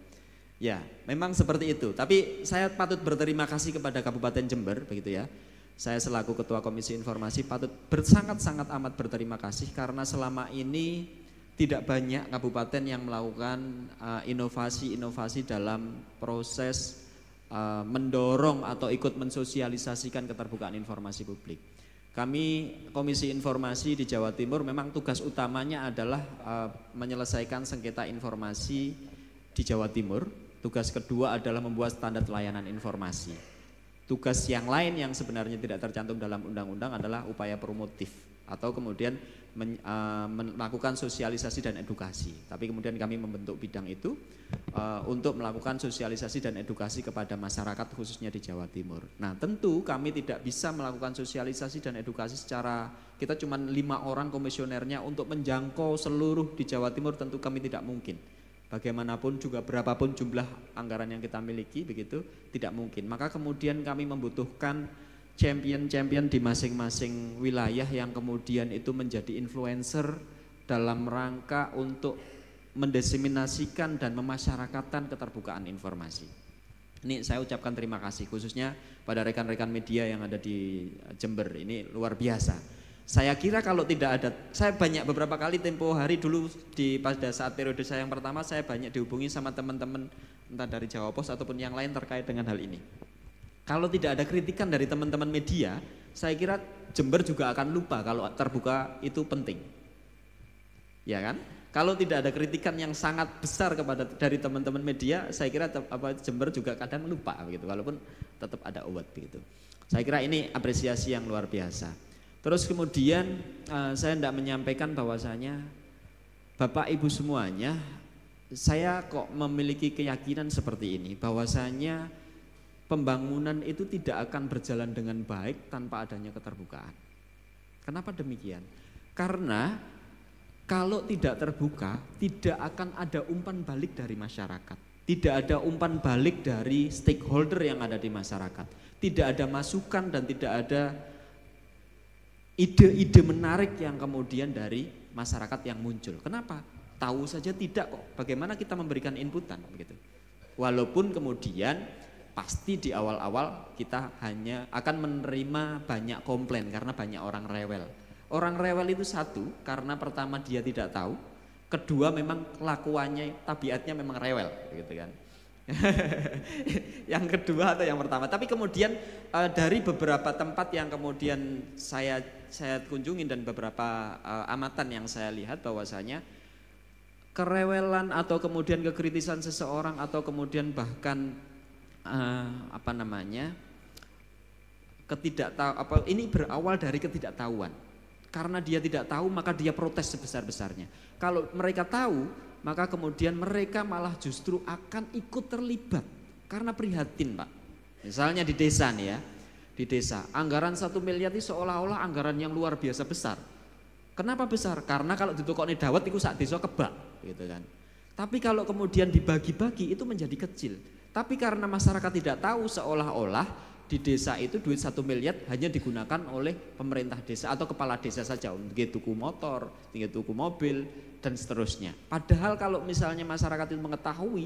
Ya, memang seperti itu. Tapi saya patut berterima kasih kepada Kabupaten Jember, begitu ya. Saya selaku Ketua Komisi Informasi patut sangat-sangat amat berterima kasih karena selama ini tidak banyak kabupaten yang melakukan inovasi-inovasi dalam proses mendorong atau ikut mensosialisasikan keterbukaan informasi publik. Kami Komisi Informasi di Jawa Timur memang tugas utamanya adalah menyelesaikan sengketa informasi di Jawa Timur. Tugas kedua adalah membuat standar layanan informasi. Tugas yang lain yang sebenarnya tidak tercantum dalam undang-undang adalah upaya promotif atau kemudian melakukan sosialisasi dan edukasi. Tapi kemudian kami membentuk bidang itu untuk melakukan sosialisasi dan edukasi kepada masyarakat khususnya di Jawa Timur. Nah tentu kami tidak bisa melakukan sosialisasi dan edukasi secara, kita cuma 5 orang komisionernya untuk menjangkau seluruh di Jawa Timur, tentu kami tidak mungkin. Bagaimanapun juga berapapun jumlah anggaran yang kita miliki begitu tidak mungkin. Maka kemudian kami membutuhkan champion-champion di masing-masing wilayah yang kemudian itu menjadi influencer dalam rangka untuk mendiseminasikan dan memasyarakatkan keterbukaan informasi. Ini saya ucapkan terima kasih khususnya pada rekan-rekan media yang ada di Jember, ini luar biasa. Saya kira kalau tidak ada, saya banyak beberapa kali tempo hari dulu pada saat periode saya yang pertama saya banyak dihubungi sama teman-teman entah dari Jawa Pos ataupun yang lain terkait dengan hal ini. Kalau tidak ada kritikan dari teman-teman media, saya kira Jember juga akan lupa kalau terbuka itu penting. Ya kan? Kalau tidak ada kritikan yang sangat besar dari teman-teman media, saya kira Jember juga kadang lupa begitu, walaupun tetap ada award begitu. Saya kira ini apresiasi yang luar biasa. Terus kemudian saya hendak menyampaikan bahwasanya Bapak Ibu semuanya, saya kok memiliki keyakinan seperti ini, bahwasanya pembangunan itu tidak akan berjalan dengan baik tanpa adanya keterbukaan. Kenapa demikian? Karena kalau tidak terbuka, tidak akan ada umpan balik dari masyarakat. Tidak ada umpan balik dari stakeholder yang ada di masyarakat. Tidak ada masukan dan tidak ada ide-ide menarik yang kemudian dari masyarakat yang muncul. Kenapa? Tahu saja tidak kok. Bagaimana kita memberikan inputan begitu. Walaupun kemudian pasti di awal-awal kita hanya akan menerima banyak komplain karena banyak orang rewel. Orang rewel itu satu, karena pertama dia tidak tahu, kedua memang kelakuannya, tabiatnya memang rewel gitu kan. Yang kedua atau yang pertama. Tapi kemudian dari beberapa tempat yang kemudian saya kunjungin dan beberapa amatan yang saya lihat bahwasanya kerewelan atau kemudian kekritisan seseorang atau kemudian bahkan ini berawal dari ketidaktahuan. Karena dia tidak tahu maka dia protes sebesar-besarnya. Kalau mereka tahu maka kemudian mereka malah justru akan ikut terlibat karena prihatin Pak. Misalnya di desa nih ya, di desa anggaran 1 miliar itu seolah-olah anggaran yang luar biasa besar. Kenapa besar? Karena kalau ditukokne dawet itu sak desa kebak gitu kan. Tapi kalau kemudian dibagi-bagi itu menjadi kecil. Tapi karena masyarakat tidak tahu, seolah-olah di desa itu duit 1 miliar hanya digunakan oleh pemerintah desa atau kepala desa saja untuk tuku motor, tuku mobil dan seterusnya. Padahal kalau misalnya masyarakat itu mengetahui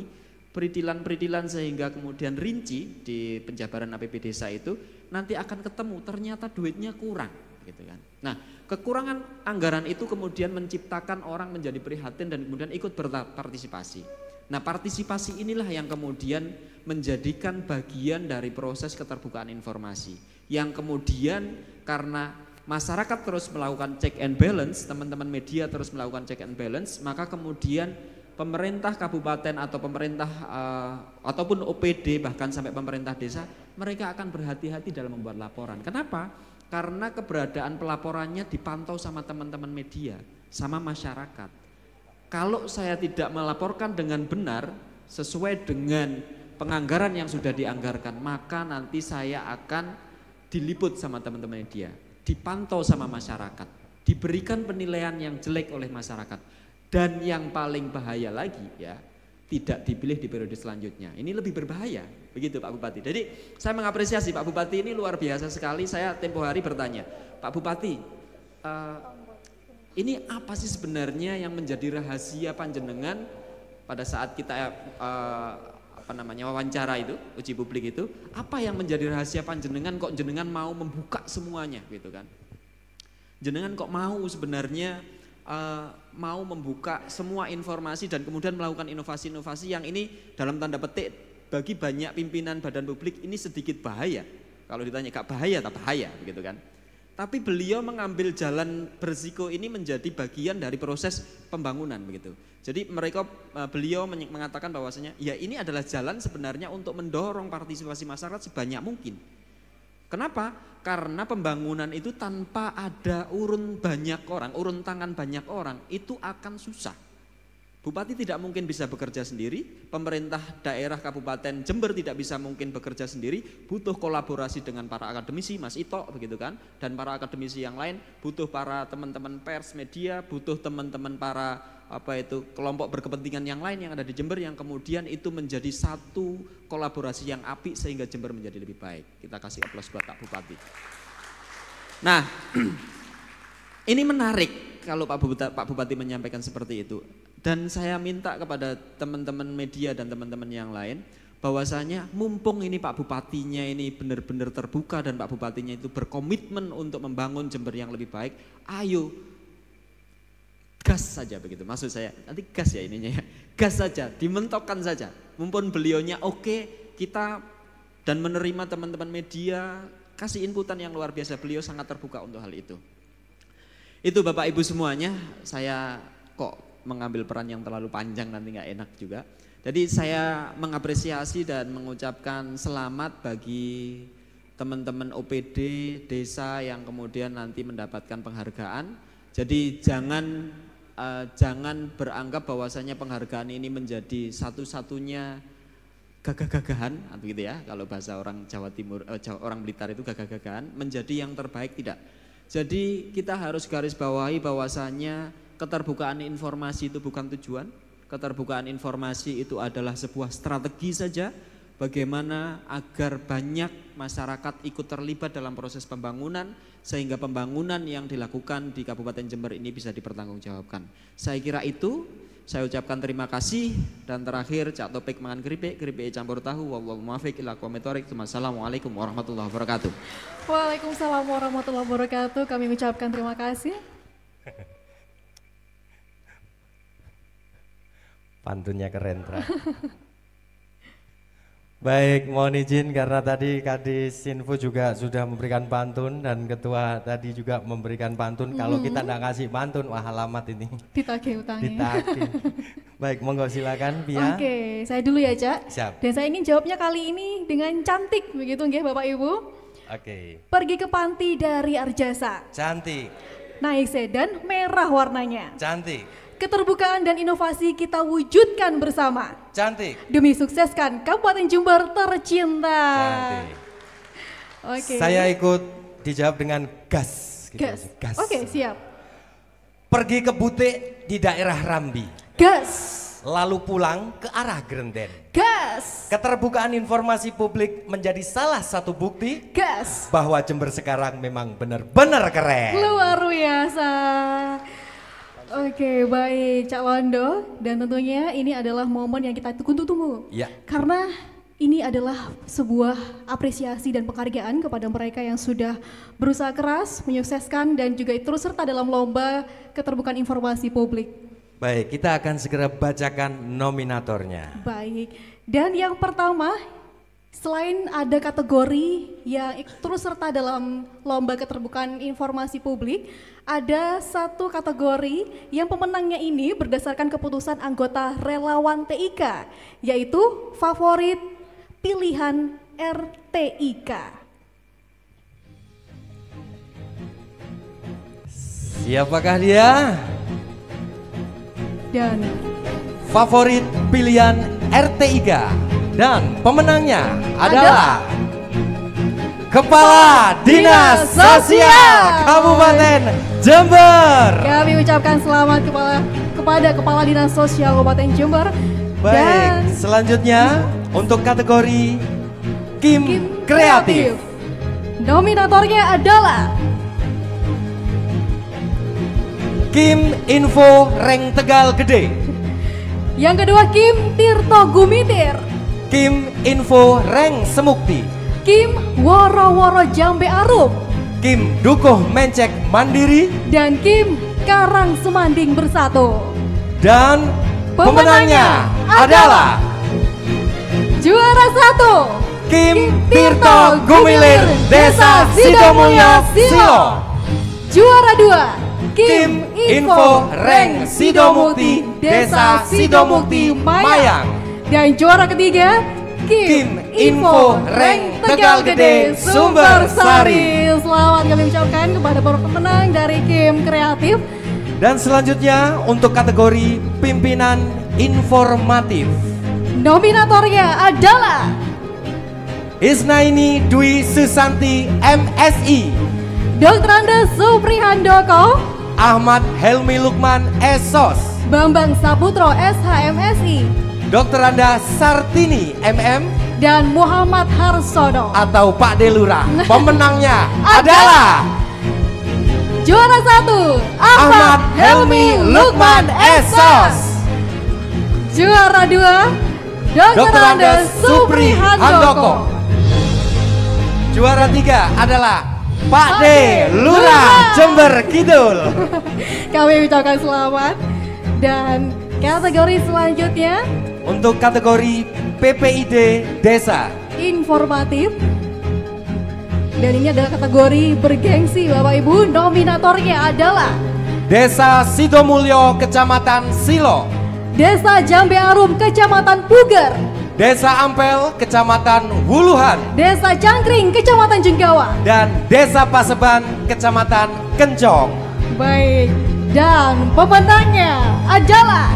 peritilan-peritilan sehingga kemudian rinci di penjabaran APB desa itu, nanti akan ketemu ternyata duitnya kurang gitu kan. Nah, kekurangan anggaran itu kemudian menciptakan orang menjadi prihatin dan kemudian ikut berpartisipasi. Nah, partisipasi inilah yang kemudian menjadikan bagian dari proses keterbukaan informasi yang kemudian karena masyarakat terus melakukan check and balance, teman-teman media terus melakukan check and balance, maka kemudian pemerintah kabupaten atau pemerintah ataupun OPD bahkan sampai pemerintah desa, mereka akan berhati-hati dalam membuat laporan. Kenapa? Karena keberadaan pelaporannya dipantau sama teman-teman media, sama masyarakat. Kalau saya tidak melaporkan dengan benar sesuai dengan penganggaran yang sudah dianggarkan, maka nanti saya akan diliput sama teman-teman media, dipantau sama masyarakat, diberikan penilaian yang jelek oleh masyarakat, dan yang paling bahaya lagi ya, tidak dipilih di periode selanjutnya. Ini lebih berbahaya, begitu Pak Bupati. Jadi saya mengapresiasi Pak Bupati ini luar biasa sekali. Saya tempo hari bertanya, Pak Bupati, ini apa sih sebenarnya yang menjadi rahasia panjenengan pada saat kita wawancara itu, uji publik itu, apa yang menjadi rahasia panjenengan kok jenengan mau membuka semuanya gitu kan? Jenengan kok mau sebenarnya mau membuka semua informasi dan kemudian melakukan inovasi-inovasi yang ini dalam tanda petik bagi banyak pimpinan badan publik ini sedikit bahaya. Kalau ditanya gak bahaya, tak bahaya begitu kan. Tapi beliau mengambil jalan berisiko ini menjadi bagian dari proses pembangunan begitu. Jadi beliau mengatakan bahwasanya ya ini adalah jalan sebenarnya untuk mendorong partisipasi masyarakat sebanyak mungkin. Kenapa? Karena pembangunan itu tanpa ada urun tangan banyak orang itu akan susah. Bupati tidak mungkin bisa bekerja sendiri, pemerintah daerah Kabupaten Jember tidak bisa mungkin bekerja sendiri, butuh kolaborasi dengan para akademisi, Mas Ito begitu kan, dan para akademisi yang lain, butuh para teman-teman pers media, butuh teman-teman para kelompok berkepentingan yang lain yang ada di Jember yang kemudian itu menjadi satu kolaborasi yang apik sehingga Jember menjadi lebih baik. Kita kasih aplaus buat Pak Bupati. Nah, ini menarik kalau Pak Bupati menyampaikan seperti itu. Dan saya minta kepada teman-teman media dan teman-teman yang lain bahwasanya mumpung ini Pak Bupatinya ini benar-benar terbuka dan Pak Bupatinya itu berkomitmen untuk membangun Jember yang lebih baik, ayo gas saja begitu, maksud saya nanti gas ya ininya ya, gas saja, dimentokkan saja. Mumpun beliaunya oke, kita dan menerima teman-teman media, kasih inputan yang luar biasa, beliau sangat terbuka untuk hal itu. Itu Bapak Ibu semuanya, saya kok mengambil peran yang terlalu panjang nanti nggak enak juga. Jadi saya mengapresiasi dan mengucapkan selamat bagi teman-teman OPD desa yang kemudian nanti mendapatkan penghargaan. Jadi jangan beranggap bahwasanya penghargaan ini menjadi satu-satunya gagah-gagahan, gitu ya. Kalau bahasa orang Jawa Timur, orang Blitar itu gagah-gagahan, menjadi yang terbaik tidak. Jadi kita harus garis bawahi bahwasanya keterbukaan informasi itu bukan tujuan. Keterbukaan informasi itu adalah sebuah strategi saja. Bagaimana agar banyak masyarakat ikut terlibat dalam proses pembangunan sehingga pembangunan yang dilakukan di Kabupaten Jember ini bisa dipertanggungjawabkan. Saya kira itu, saya ucapkan terima kasih dan terakhir Cak Topik mangan keripik campur tahu. Wallahu muwaffiq ila aqwamit thoriq. Assalamualaikum warahmatullahi wabarakatuh. Waalaikumsalam warahmatullahi wabarakatuh. Kami ucapkan terima kasih. Pantunnya keren, Tra. Baik, mohon izin karena tadi Kadis Info juga sudah memberikan pantun dan Ketua tadi juga memberikan pantun. Kalau kita tidak kasih pantun, wah alamat ini. Ditagih utangnya. Ditagih. Baik, monggo silakan Pia. Oke, saya dulu ya Cak. Siap. Dan saya ingin jawabnya kali ini dengan cantik, begitu nggih Bapak Ibu. Oke. Pergi ke panti dari Arjasa. Cantik. Naik sedan merah warnanya. Cantik. Keterbukaan dan inovasi kita wujudkan bersama. Cantik. Demi sukseskan Kabupaten Jember tercinta. Cantik. Oke. Saya ikut dijawab dengan gas. Gitu. Gas. Oke, siap. Pergi ke butik di daerah Rambi. Gas. Lalu pulang ke arah Grenden. Gas. Keterbukaan informasi publik menjadi salah satu bukti. Gas. Bahwa Jember sekarang memang benar-benar keren. Luar biasa. Oke, baik Cak Wando, dan tentunya ini adalah momen yang kita tunggu-tunggu. Ya. Karena ini adalah sebuah apresiasi dan penghargaan kepada mereka yang sudah berusaha keras, menyukseskan dan juga terus serta dalam lomba keterbukaan informasi publik. Baik, kita akan segera bacakan nominatornya. Baik, dan yang pertama, selain ada kategori yang terus serta dalam lomba keterbukaan informasi publik, ada satu kategori yang pemenangnya ini berdasarkan keputusan anggota relawan TIK, yaitu favorit pilihan RTIK. Siapakah dia? dan favorit pilihan RT3 dan pemenangnya adalah Kepala Dinas Sosial Kabupaten Jember. Kami ucapkan selamat kepada Kepala Dinas Sosial Kabupaten Jember. Baik, dan selanjutnya untuk kategori Kim Kreatif. Nominatornya adalah Kim Info Reng Tegal Gede. Yang kedua Kim Tirto Gumitir. Kim Info Reng Semukti. Kim Woro-Woro Jambe Arum. Kim Dukuh Mencek Mandiri. Dan Kim Karang Semanding Bersatu. Dan pemenangnya adalah juara 1 Kim Tirto Gumilir Desa Sidomulyo Silo. Juara 2 Kim Info Reng Sidomukti Desa Sidomukti Mayang. Dan juara ketiga Kim Info Reng Tegal Gede Sumber Sari. Selamat kami ucapkan kepada para pemenang dari Kim Kreatif. Dan selanjutnya untuk kategori Pimpinan Informatif. Nominatornya adalah Isnaini Dwi Susanti MSI. Dr. Andes Suprihandoko. Ahmad Helmi Lukman Esos. Bambang Saputro SHMSI. Dr. Anda Sartini MM. Dan Muhammad Harsono atau Pak Delura. Pemenangnya adalah juara 1 Ahmad Helmi Lukman Esos. Juara 2 Dr. Andes Suprihandoko. Juara 3 adalah Pak D Lurah Jember Kidul. Kami ucapkan selamat. Dan kategori selanjutnya untuk kategori PPID Desa Informatif. Dan ini adalah kategori bergengsi Bapak Ibu. Nominatornya adalah Desa Sidomulyo Kecamatan Silo. Desa Jambe Arum Kecamatan Puger. Desa Ampel Kecamatan Wuluhan. Desa Cangkring Kecamatan Jenggawa. Dan Desa Paseban Kecamatan Kencong. Baik, dan pemenangnya adalah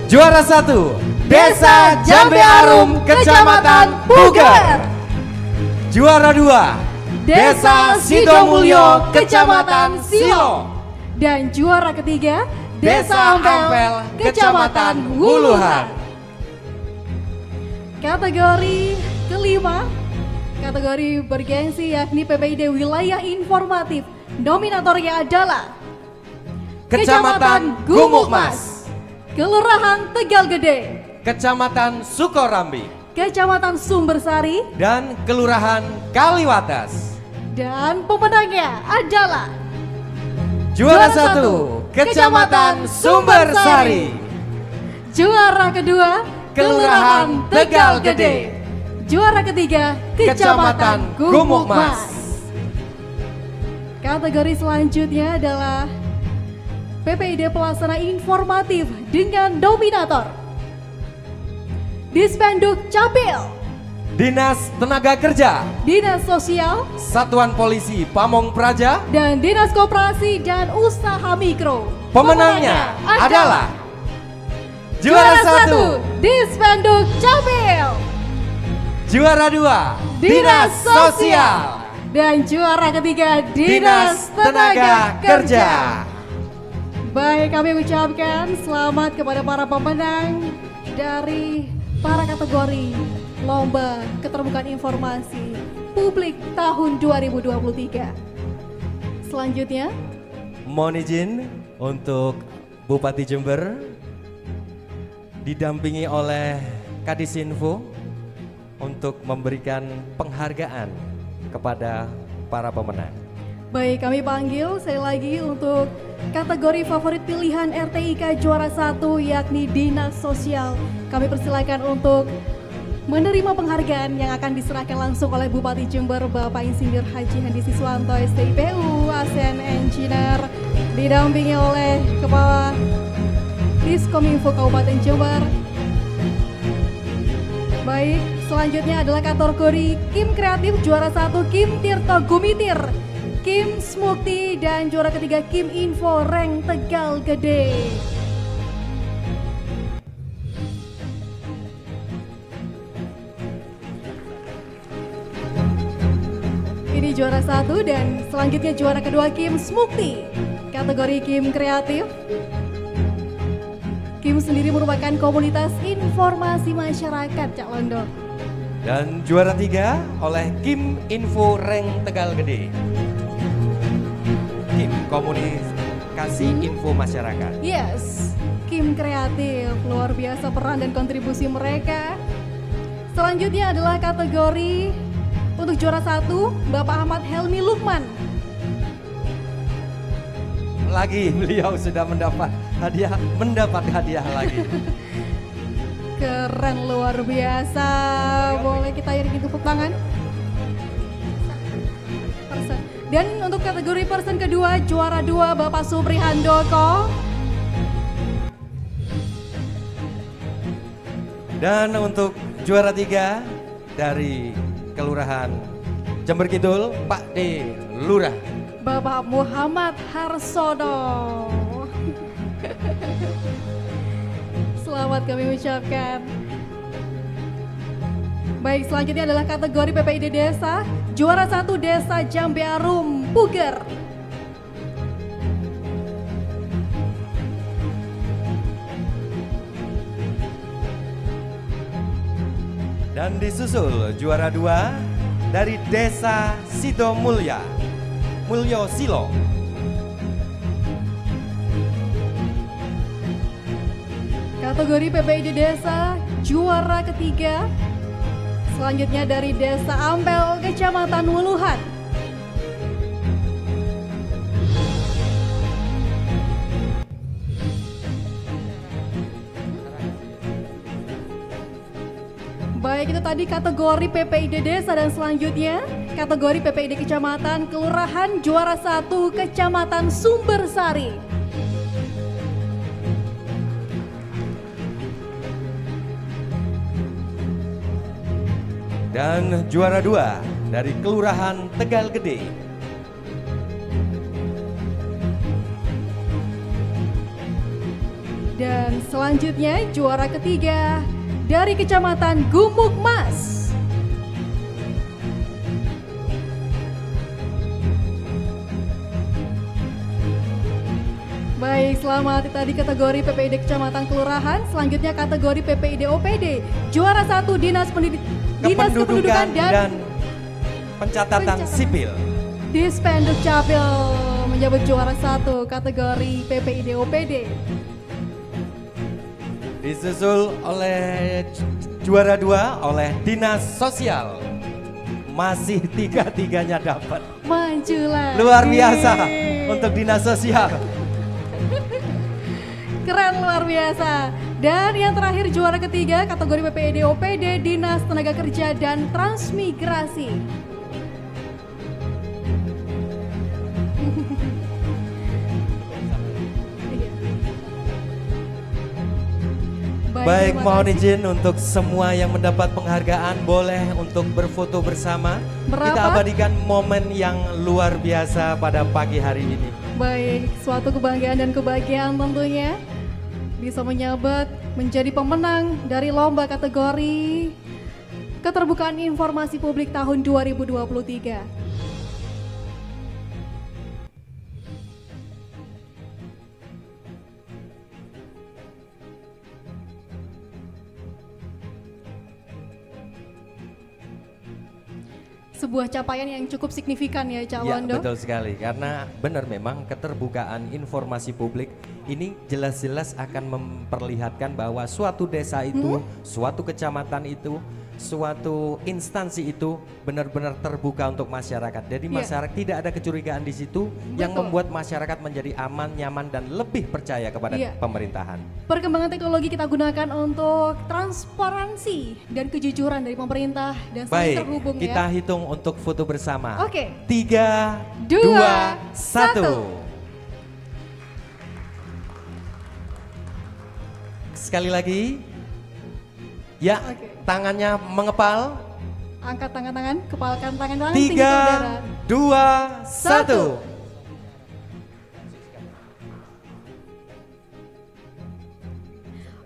juara 1 Desa Jambe Arum Kecamatan Puger. Juara 2 Desa Sidomulyo Kecamatan Silo. Dan juara ketiga Desa Ampel Kecamatan Wuluhan. Kategori kelima, kategori bergengsi yakni PPID Wilayah Informatif. Nominatornya adalah Kecamatan Gumukmas, Kelurahan Tegal Gede, Kecamatan Sukorambi, Kecamatan Sumbersari, dan Kelurahan Kaliwates. Dan pemenangnya adalah juara 1 Kecamatan Sumbersari. Juara kedua Kelurahan Tegal Gede. Juara ketiga Kecamatan Gumukmas. Kategori selanjutnya adalah PPID Pelaksana Informatif dengan nominator Dispenduk Capil, Dinas Tenaga Kerja, Dinas Sosial, Satuan Polisi Pamong Praja, dan Dinas Koperasi dan Usaha Mikro. Pemenangnya adalah juara 1 Dispenduk Capil. Juara 2 Dinas Sosial. Dan juara ketiga Dinas Tenaga Kerja. Baik, kami ucapkan selamat kepada para pemenang dari para kategori Lomba Keterbukaan Informasi Publik tahun 2023. Selanjutnya mohon izin untuk Bupati Jember didampingi oleh Kadisinfo untuk memberikan penghargaan kepada para pemenang. baik, kami panggil sekali lagi untuk kategori favorit pilihan RTIK juara 1 yakni Dinas Sosial. Kami persilakan untuk menerima penghargaan yang akan diserahkan langsung oleh Bupati Jember Bapak Insinyur Haji Hendi Siswanto STIPU, ASN Engineer, didampingi oleh Kepala Diskominfo Kabupaten Jember. Baik, selanjutnya adalah kategori Kim Kreatif juara 1 Kim Tirto Gumitir, Kim Smukti, dan juara ketiga Kim Info Reng Tegal Gede. Ini juara 1 dan selanjutnya juara kedua Kim Smukti, kategori Kim Kreatif. Kim sendiri merupakan komunitas informasi masyarakat, Cak Londo. Dan juara 3 oleh Kim Info Reng Tegal Gede. Kim Komunikasi Info Masyarakat. Yes, Kim Kreatif, luar biasa peran dan kontribusi mereka. Selanjutnya adalah kategori untuk juara 1, Bapak Ahmad Helmi Lukman. Lagi beliau sudah mendapat hadiah lagi. Keren, luar biasa. Boleh kita iringi tepuk tangan. Dan untuk kategori person kedua, juara 2 Bapak Supri Handoko. Dan untuk juara 3 dari Kelurahan Jember Kidul, Pak D. Lurah. Bapak Muhammad Harsono. Selamat kami ucapkan. Baik, selanjutnya adalah kategori PPID Desa. Juara 1 Desa Jambe Arum, Puger. Dan disusul juara 2 dari Desa Sido Mulya, Mulyo Silo. Kategori PPID Desa, juara ketiga. Selanjutnya dari Desa Ampel, Kecamatan Wuluhan. Baik, itu tadi kategori PPID Desa dan selanjutnya kategori PPID Kecamatan Kelurahan juara 1 Kecamatan Sumbersari. Dan juara 2 dari Kelurahan Tegal Gede. Dan selanjutnya juara ketiga dari Kecamatan Gumuk Mas. Baik, selamat tadi kategori PPID Kecamatan Kelurahan. Selanjutnya kategori PPID OPD. Juara 1 Dinas Kependudukan dan Pencatatan Sipil. Dispenduk Capil menjabat juara 1 kategori PPID OPD. Disusul oleh juara 2 oleh Dinas Sosial. Masih tiga-tiganya dapat. Maju lagi. Luar biasa untuk Dinas Sosial. Keren, luar biasa. Dan yang terakhir juara ketiga kategori PPID OPD Dinas Tenaga Kerja dan Transmigrasi. Baik, mohon izin untuk semua yang mendapat penghargaan boleh untuk berfoto bersama. Kita abadikan momen yang luar biasa pada pagi hari ini. Baik, suatu kebanggaan dan kebahagiaan tentunya bisa menyabet menjadi pemenang dari lomba kategori Keterbukaan Informasi Publik tahun 2023. Sebuah capaian yang cukup signifikan ya, Cak Wando. Ya, betul sekali. Karena benar memang keterbukaan informasi publik ini jelas-jelas akan memperlihatkan bahwa suatu desa itu, suatu kecamatan itu, suatu instansi itu benar-benar terbuka untuk masyarakat. Jadi masyarakat tidak ada kecurigaan di situ yang membuat masyarakat menjadi aman, nyaman dan lebih percaya kepada pemerintahan. Perkembangan teknologi kita gunakan untuk transparansi dan kejujuran dari pemerintah dan saling terhubung ya. Kita hitung untuk foto bersama. Oke. 3, 2, 1. Sekali lagi. Ya, tangannya mengepal. Angkat tangan-tangan, kepalkan tangan-tangan. 3, 2, 1.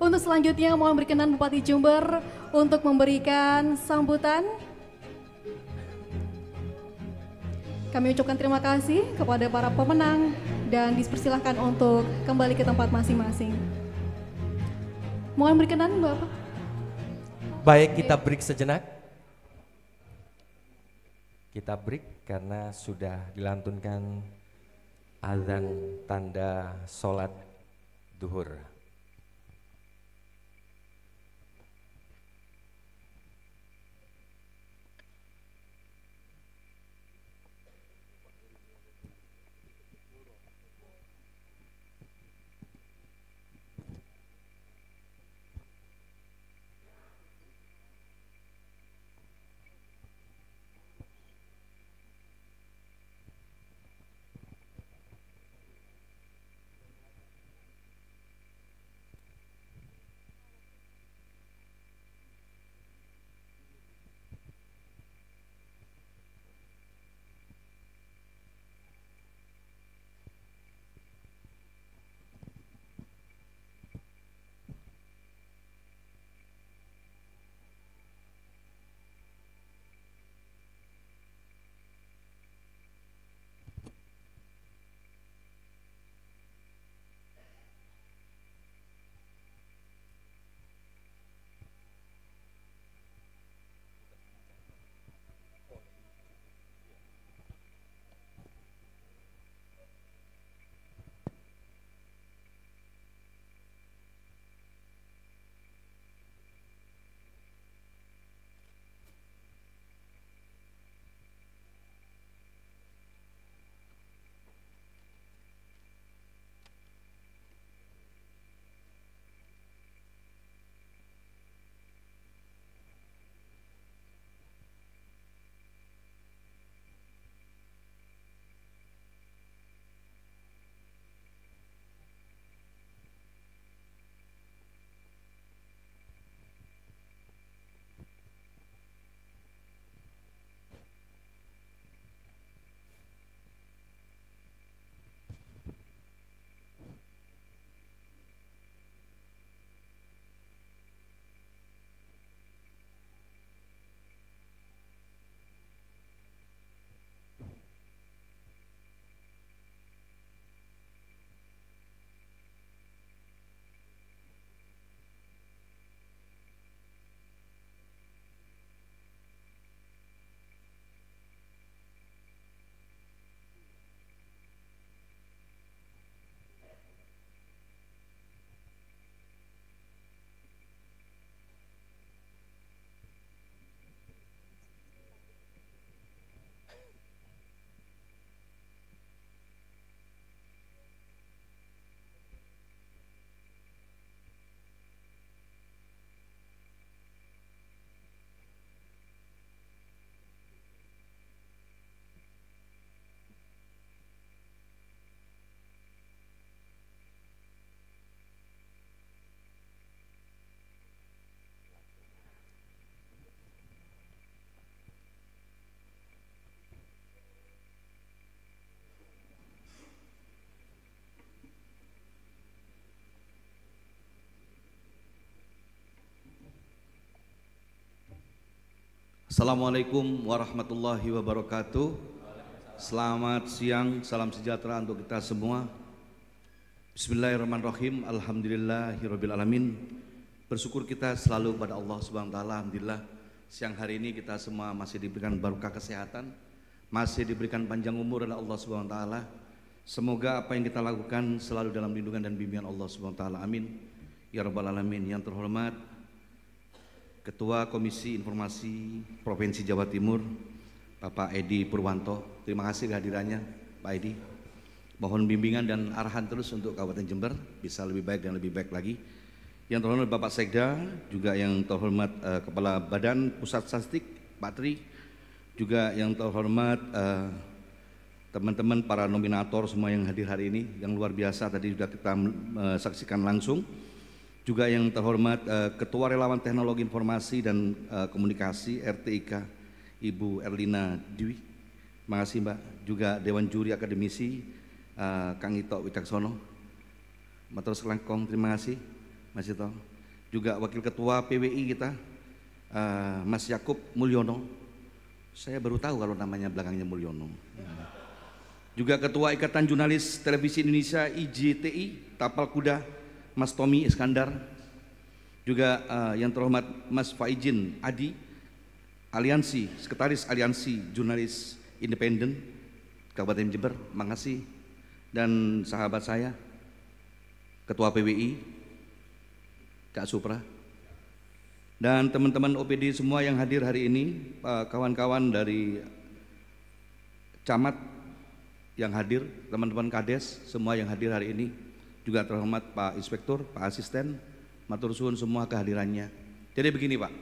Untuk selanjutnya mohon berkenan Bupati Jember untuk memberikan sambutan. Kami ucapkan terima kasih kepada para pemenang dan dipersilahkan untuk kembali ke tempat masing-masing. Mohon berkenan Bapak. Baik, kita break sejenak. Kita break karena sudah dilantunkan azan tanda sholat duhur. Assalamualaikum warahmatullahi wabarakatuh. Selamat siang, salam sejahtera untuk kita semua. Bismillahirrahmanirrahim. Alhamdulillahirabbil alamin. Bersyukur kita selalu pada Allah Subhanahu wa taala. Alhamdulillah siang hari ini kita semua masih diberikan barokah kesehatan, masih diberikan panjang umur oleh Allah Subhanahu wa taala. Semoga apa yang kita lakukan selalu dalam lindungan dan bimbingan Allah Subhanahu wa taala. Amin. Ya rabbal alamin. Yang terhormat Ketua Komisi Informasi Provinsi Jawa Timur, Bapak Edi Purwanto. Terima kasih kehadirannya, Pak Edi. Mohon bimbingan dan arahan terus untuk Kabupaten Jember bisa lebih baik dan lebih baik lagi. Yang terhormat Bapak Sekda, juga yang terhormat Kepala Badan Pusat Statistik, Pak Tri, juga yang terhormat teman-teman para nominator semua yang hadir hari ini, yang luar biasa tadi sudah kita saksikan langsung. Juga yang terhormat Ketua Relawan Teknologi Informasi dan Komunikasi RTIK, Ibu Erlina Dwi. Terima kasih Mbak. Juga Dewan Juri Akademisi Kang Ito Wicaksono. Matur selangkong, terima kasih Mas Ito. Juga Wakil Ketua PWI kita Mas Yakub Mulyono. Saya baru tahu kalau namanya belakangnya Mulyono. Juga Ketua Ikatan Jurnalis Televisi Indonesia IJTI Tapal Kuda Mas Tommy Iskandar. Juga yang terhormat Mas Faizin Adi, Aliansi, Sekretaris Aliansi Jurnalis Independen Kabupaten Jember, makasih. Dan sahabat saya, Ketua PWI, Kak Supra, dan teman-teman OPD semua yang hadir hari ini, kawan-kawan dari Camat yang hadir, teman-teman Kades semua yang hadir hari ini, juga terhormat Pak Inspektur, Pak Asisten, matur suwun semua kehadirannya. Jadi begini Pak,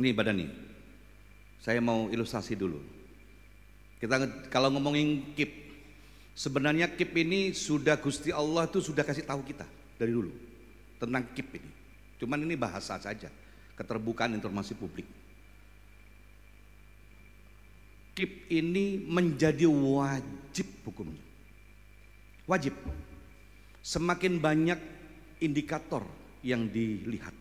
ini badan nih, saya mau ilustrasi dulu. Kita kalau ngomongin KIP, sebenarnya KIP ini sudah Gusti Allah tuh sudah kasih tahu kita dari dulu tentang KIP ini. Cuman ini bahasa saja, keterbukaan informasi publik. KIP ini menjadi wajib hukumnya. Wajib. Semakin banyak indikator yang dilihat,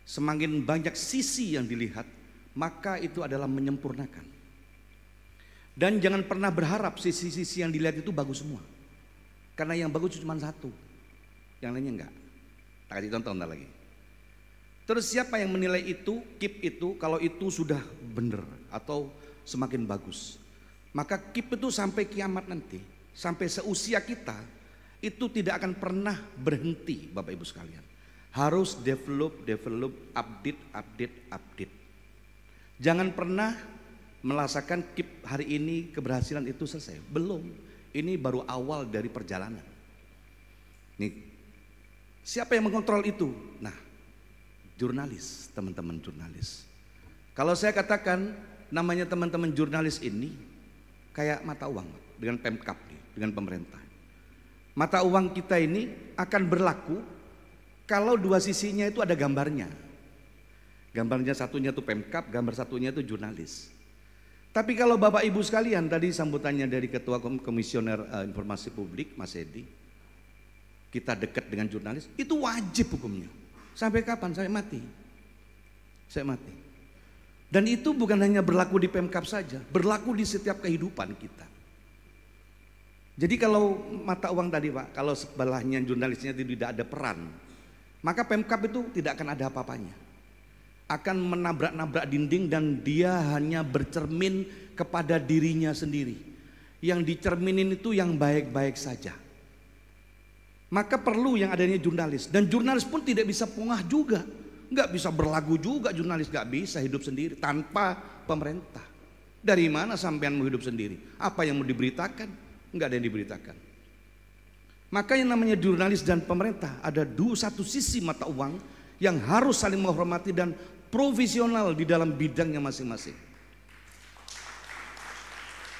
semakin banyak sisi yang dilihat, maka itu adalah menyempurnakan. Dan jangan pernah berharap sisi-sisi yang dilihat itu bagus semua. Karena yang bagus cuma satu, yang lainnya enggak. Tak kasih contoh ntar lagi. Terus siapa yang menilai itu, KIP itu, kalau itu sudah benar atau semakin bagus, maka KIP itu sampai kiamat nanti, sampai seusia kita, itu tidak akan pernah berhenti Bapak Ibu sekalian. Harus develop, update. Jangan pernah merasakan KIP hari ini keberhasilan itu selesai. Belum, ini baru awal dari perjalanan. Nih, siapa yang mengontrol itu? Nah, jurnalis, teman-teman jurnalis. Kalau saya katakan namanya teman-teman jurnalis ini kayak mata uang dengan Pemkab, dengan pemerintah. Mata uang kita ini akan berlaku kalau dua sisinya itu ada gambarnya. Gambarnya satunya itu Pemkab, gambar satunya itu jurnalis. Tapi kalau Bapak Ibu sekalian, tadi sambutannya dari Ketua Komisioner Informasi Publik Mas Edi, kita dekat dengan jurnalis, itu wajib hukumnya. Sampai kapan? Sampai mati. Saya mati. Dan itu bukan hanya berlaku di Pemkab saja, berlaku di setiap kehidupan kita. Jadi kalau mata uang tadi Pak, kalau sebelahnya jurnalisnya tidak ada peran, maka Pemkab itu tidak akan ada apa-apanya. Akan menabrak-nabrak dinding dan dia hanya bercermin kepada dirinya sendiri. Yang dicerminin itu yang baik-baik saja. Maka perlu yang adanya jurnalis, dan jurnalis pun tidak bisa pongah juga. Nggak bisa berlagu juga jurnalis, nggak bisa hidup sendiri tanpa pemerintah. Dari mana sampean mau hidup sendiri? Apa yang mau diberitakan? Nggak ada yang diberitakan. Maka yang namanya jurnalis dan pemerintah ada satu sisi mata uang yang harus saling menghormati dan profesional di dalam bidangnya masing-masing.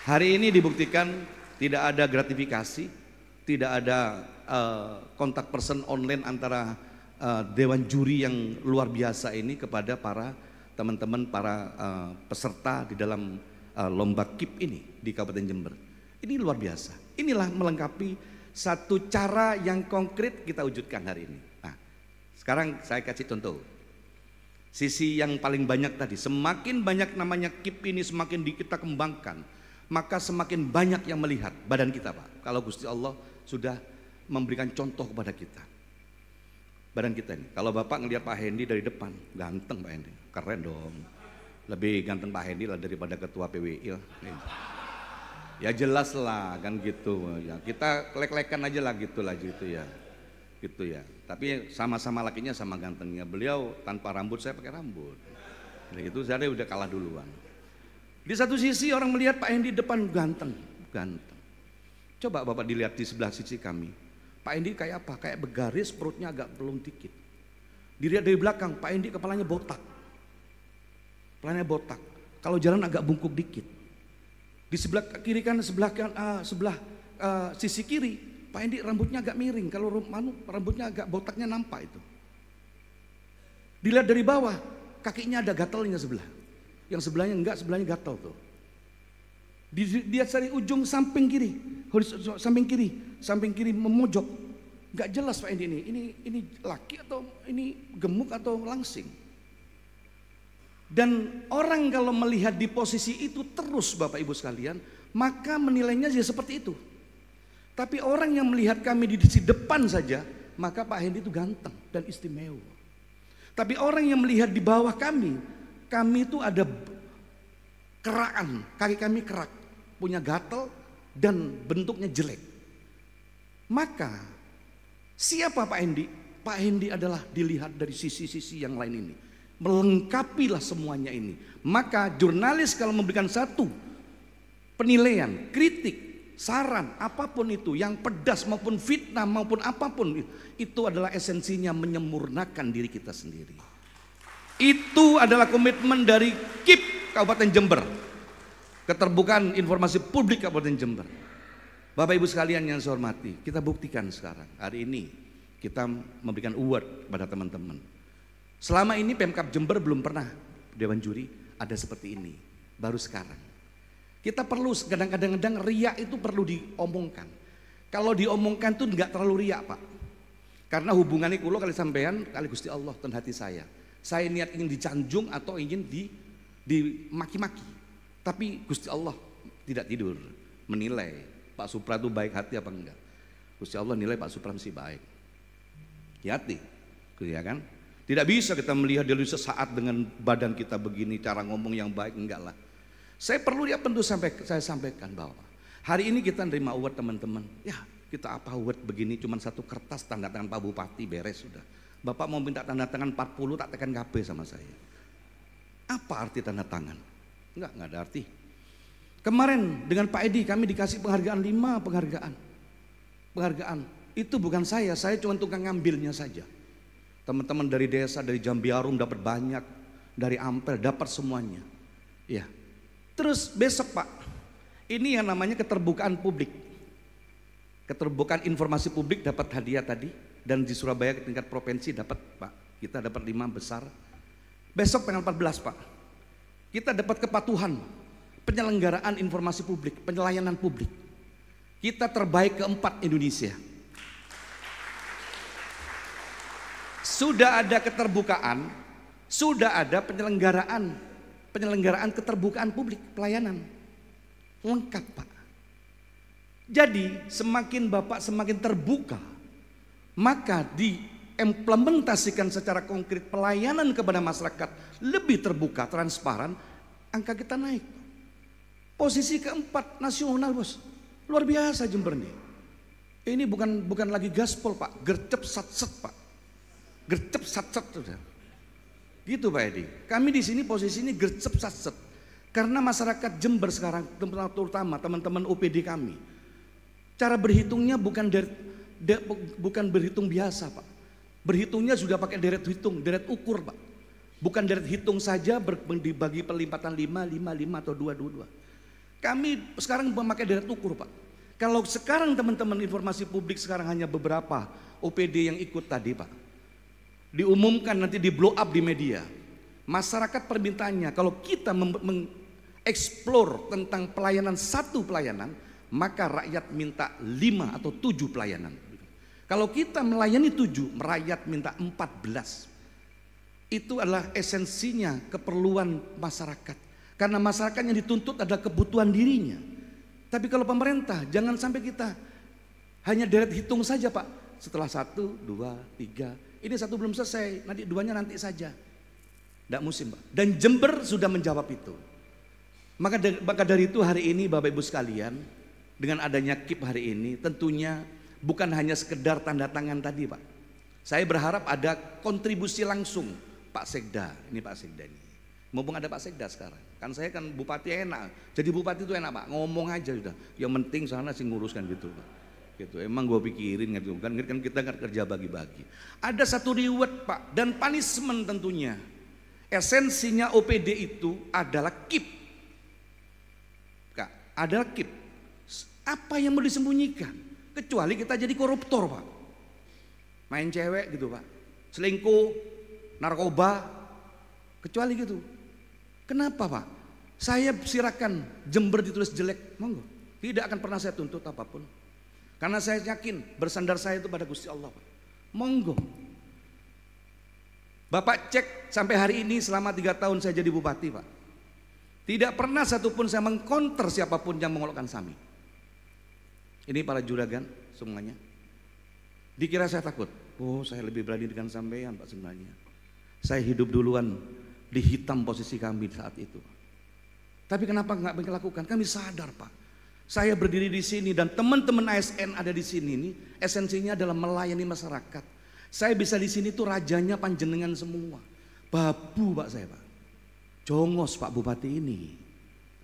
Hari ini dibuktikan tidak ada gratifikasi, tidak ada kontak person online antara dewan juri yang luar biasa ini kepada para teman-teman, para peserta di dalam lomba KIP ini di Kabupaten Jember. Ini luar biasa. Inilah melengkapi satu cara yang konkret kita wujudkan hari ini. Nah, sekarang saya kasih contoh. Sisi yang paling banyak tadi, semakin banyak namanya KIP ini semakin kita kembangkan, maka semakin banyak yang melihat badan kita Pak. Kalau Gusti Allah sudah memberikan contoh kepada kita. Badan kita ini, kalau Bapak ngelihat Pak Hendi dari depan, ganteng Pak Hendi, keren dong. Lebih ganteng Pak Hendi lah daripada Ketua PWI lah. Ya jelas lah kan gitu ya. Kita lek-lekan aja lah gitu ya. Gitu ya. Tapi sama-sama lakinya sama gantengnya. Beliau tanpa rambut, saya pakai rambut. Nah, itu saya udah kalah duluan. Di satu sisi orang melihat Pak Hendi depan ganteng. Coba Bapak dilihat di sebelah sisi kami. Pak Hendi kayak apa? Kayak bergaris, perutnya agak belum dikit. Dilihat dari belakang, Pak Hendi kepalanya botak. Kepalanya botak. Kalau jalan agak bungkuk dikit. Di sebelah kiri kan, sebelah sisi kiri, Pak Hendi rambutnya agak miring. Kalau rambutnya agak botaknya nampak itu. Dilihat dari bawah, kakinya ada gatalnya sebelah. Yang sebelahnya enggak, sebelahnya gatal tuh. Dilihat dari ujung samping kiri memojok, nggak jelas Pak Hendi ini laki atau ini gemuk atau langsing. Dan orang kalau melihat di posisi itu terus Bapak Ibu sekalian, maka menilainya jadi seperti itu. Tapi orang yang melihat kami di sisi depan saja, maka Pak Hendy itu ganteng dan istimewa. Tapi orang yang melihat di bawah kami itu ada kerakan, kaki kami kerak, punya gatal dan bentuknya jelek. Maka siapa Pak Hendy? Pak Hendy adalah dilihat dari sisi-sisi yang lain ini. Melengkapilah semuanya ini. Maka jurnalis kalau memberikan satu penilaian, kritik, saran, apapun itu, yang pedas maupun fitnah maupun apapun, itu adalah esensinya menyempurnakan diri kita sendiri. Itu adalah komitmen dari KIP Kabupaten Jember, Keterbukaan Informasi Publik Kabupaten Jember. Bapak Ibu sekalian yang saya hormati, kita buktikan sekarang. Hari ini kita memberikan award pada teman-teman. Selama ini Pemkab Jember belum pernah Dewan Juri ada seperti ini, baru sekarang. Kita perlu kadang-kadang riak itu perlu diomongkan. Kalau diomongkan tuh nggak terlalu riak Pak. Karena hubungannya kulo kali sampean kali Gusti Allah ten hati saya. Saya niat ingin dicanjung atau ingin dimaki-maki. Tapi Gusti Allah tidak tidur menilai Pak Supra itu baik hati apa enggak. Gusti Allah nilai Pak Supra mesti baik. Hati, ya kan? Tidak bisa kita melihat dia sesaat dengan badan kita begini, cara ngomong yang baik, enggak lah. Saya perlu saya sampaikan bahwa hari ini kita nerima award teman-teman. Ya kita apa award begini, cuman satu kertas tanda tangan Pak Bupati beres sudah. Bapak mau minta tanda tangan 40 tak tekan KB sama saya. Apa arti tanda tangan? Enggak ada arti. Kemarin dengan Pak Edi kami dikasih penghargaan 5 penghargaan. Itu bukan saya cuma tukang ngambilnya saja. Teman-teman dari desa, dari Jambiarum dapat banyak, dari Ampel dapat semuanya. Ya. Terus besok Pak, ini yang namanya keterbukaan publik. Keterbukaan informasi publik dapat hadiah tadi, dan di Surabaya tingkat provinsi dapat Pak. Kita dapat 5 besar. Besok tanggal 14 Pak, kita dapat kepatuhan penyelenggaraan informasi publik, pelayanan publik. Kita terbaik keempat Indonesia. Sudah ada keterbukaan, sudah ada penyelenggaraan keterbukaan publik, pelayanan lengkap Pak. Jadi semakin Bapak semakin terbuka, maka diimplementasikan secara konkret pelayanan kepada masyarakat lebih terbuka, transparan, angka kita naik. Posisi keempat nasional bos, luar biasa Jember nih. Ini bukan lagi gaspol Pak, gercep satset Pak. Gercep satset sudah. Gitu Pak Edi. Kami di sini posisi ini gercep satset. Karena masyarakat Jember sekarang terutama teman-teman OPD kami. Cara berhitungnya bukan berhitung biasa Pak. Berhitungnya sudah pakai deret hitung, deret ukur Pak. Bukan deret hitung saja dibagi pelipatan 5 atau 2. Kami sekarang memakai deret ukur Pak. Kalau sekarang teman-teman informasi publik sekarang hanya beberapa OPD yang ikut tadi Pak. Diumumkan nanti di blow up di media. Masyarakat permintaannya kalau kita mengeksplor tentang pelayanan satu pelayanan, maka rakyat minta 5 atau 7 pelayanan. Kalau kita melayani 7, rakyat minta 14. Itu adalah esensinya keperluan masyarakat. Karena masyarakat yang dituntut adalah kebutuhan dirinya. Tapi kalau pemerintah jangan sampai kita hanya deret hitung saja Pak. Setelah 1, 2, 3. Ini 1 belum selesai, nanti 2-nya nanti saja. Tidak musim Pak. Dan Jember sudah menjawab itu. Maka dari itu hari ini Bapak Ibu sekalian, dengan adanya KIP hari ini tentunya bukan hanya sekedar tanda tangan tadi Pak. Saya berharap ada kontribusi langsung Pak Sekda. Ini Pak Sekda ini. Mumpung ada Pak Sekda sekarang. Kan saya kan bupati enak. Jadi bupati itu enak Pak, ngomong aja sudah. Yang penting sana sih nguruskan gitu Pak. Gitu. Emang gue pikirin gitu kan kita nggak kerja bagi-bagi. Ada satu reward Pak dan punishment tentunya. Esensinya OPD itu adalah KIP. Kak, adalah KIP. Apa yang mau disembunyikan? Kecuali kita jadi koruptor Pak. Main cewek gitu Pak. Selingkuh, narkoba, kecuali gitu. Kenapa Pak? Saya silakan Jember ditulis jelek, monggo. Tidak akan pernah saya tuntut apapun. Karena saya yakin bersandar saya itu pada Gusti Allah Pak. Monggo. Bapak cek sampai hari ini selama 3 tahun saya jadi bupati Pak. Tidak pernah satupun saya mengkonter siapapun yang mengeluarkan SAMI. Ini para juragan semuanya. Dikira saya takut. Oh, saya lebih berani dengan sampean Pak sebenarnya. Saya hidup duluan di hitam posisi kami saat itu. Tapi kenapa nggak melakukan? Kami sadar Pak. Saya berdiri di sini dan teman-teman ASN ada di sini nih, esensinya adalah melayani masyarakat. Saya bisa di sini tuh rajanya panjenengan semua. Babu Pak saya Pak. Jongos Pak Bupati ini.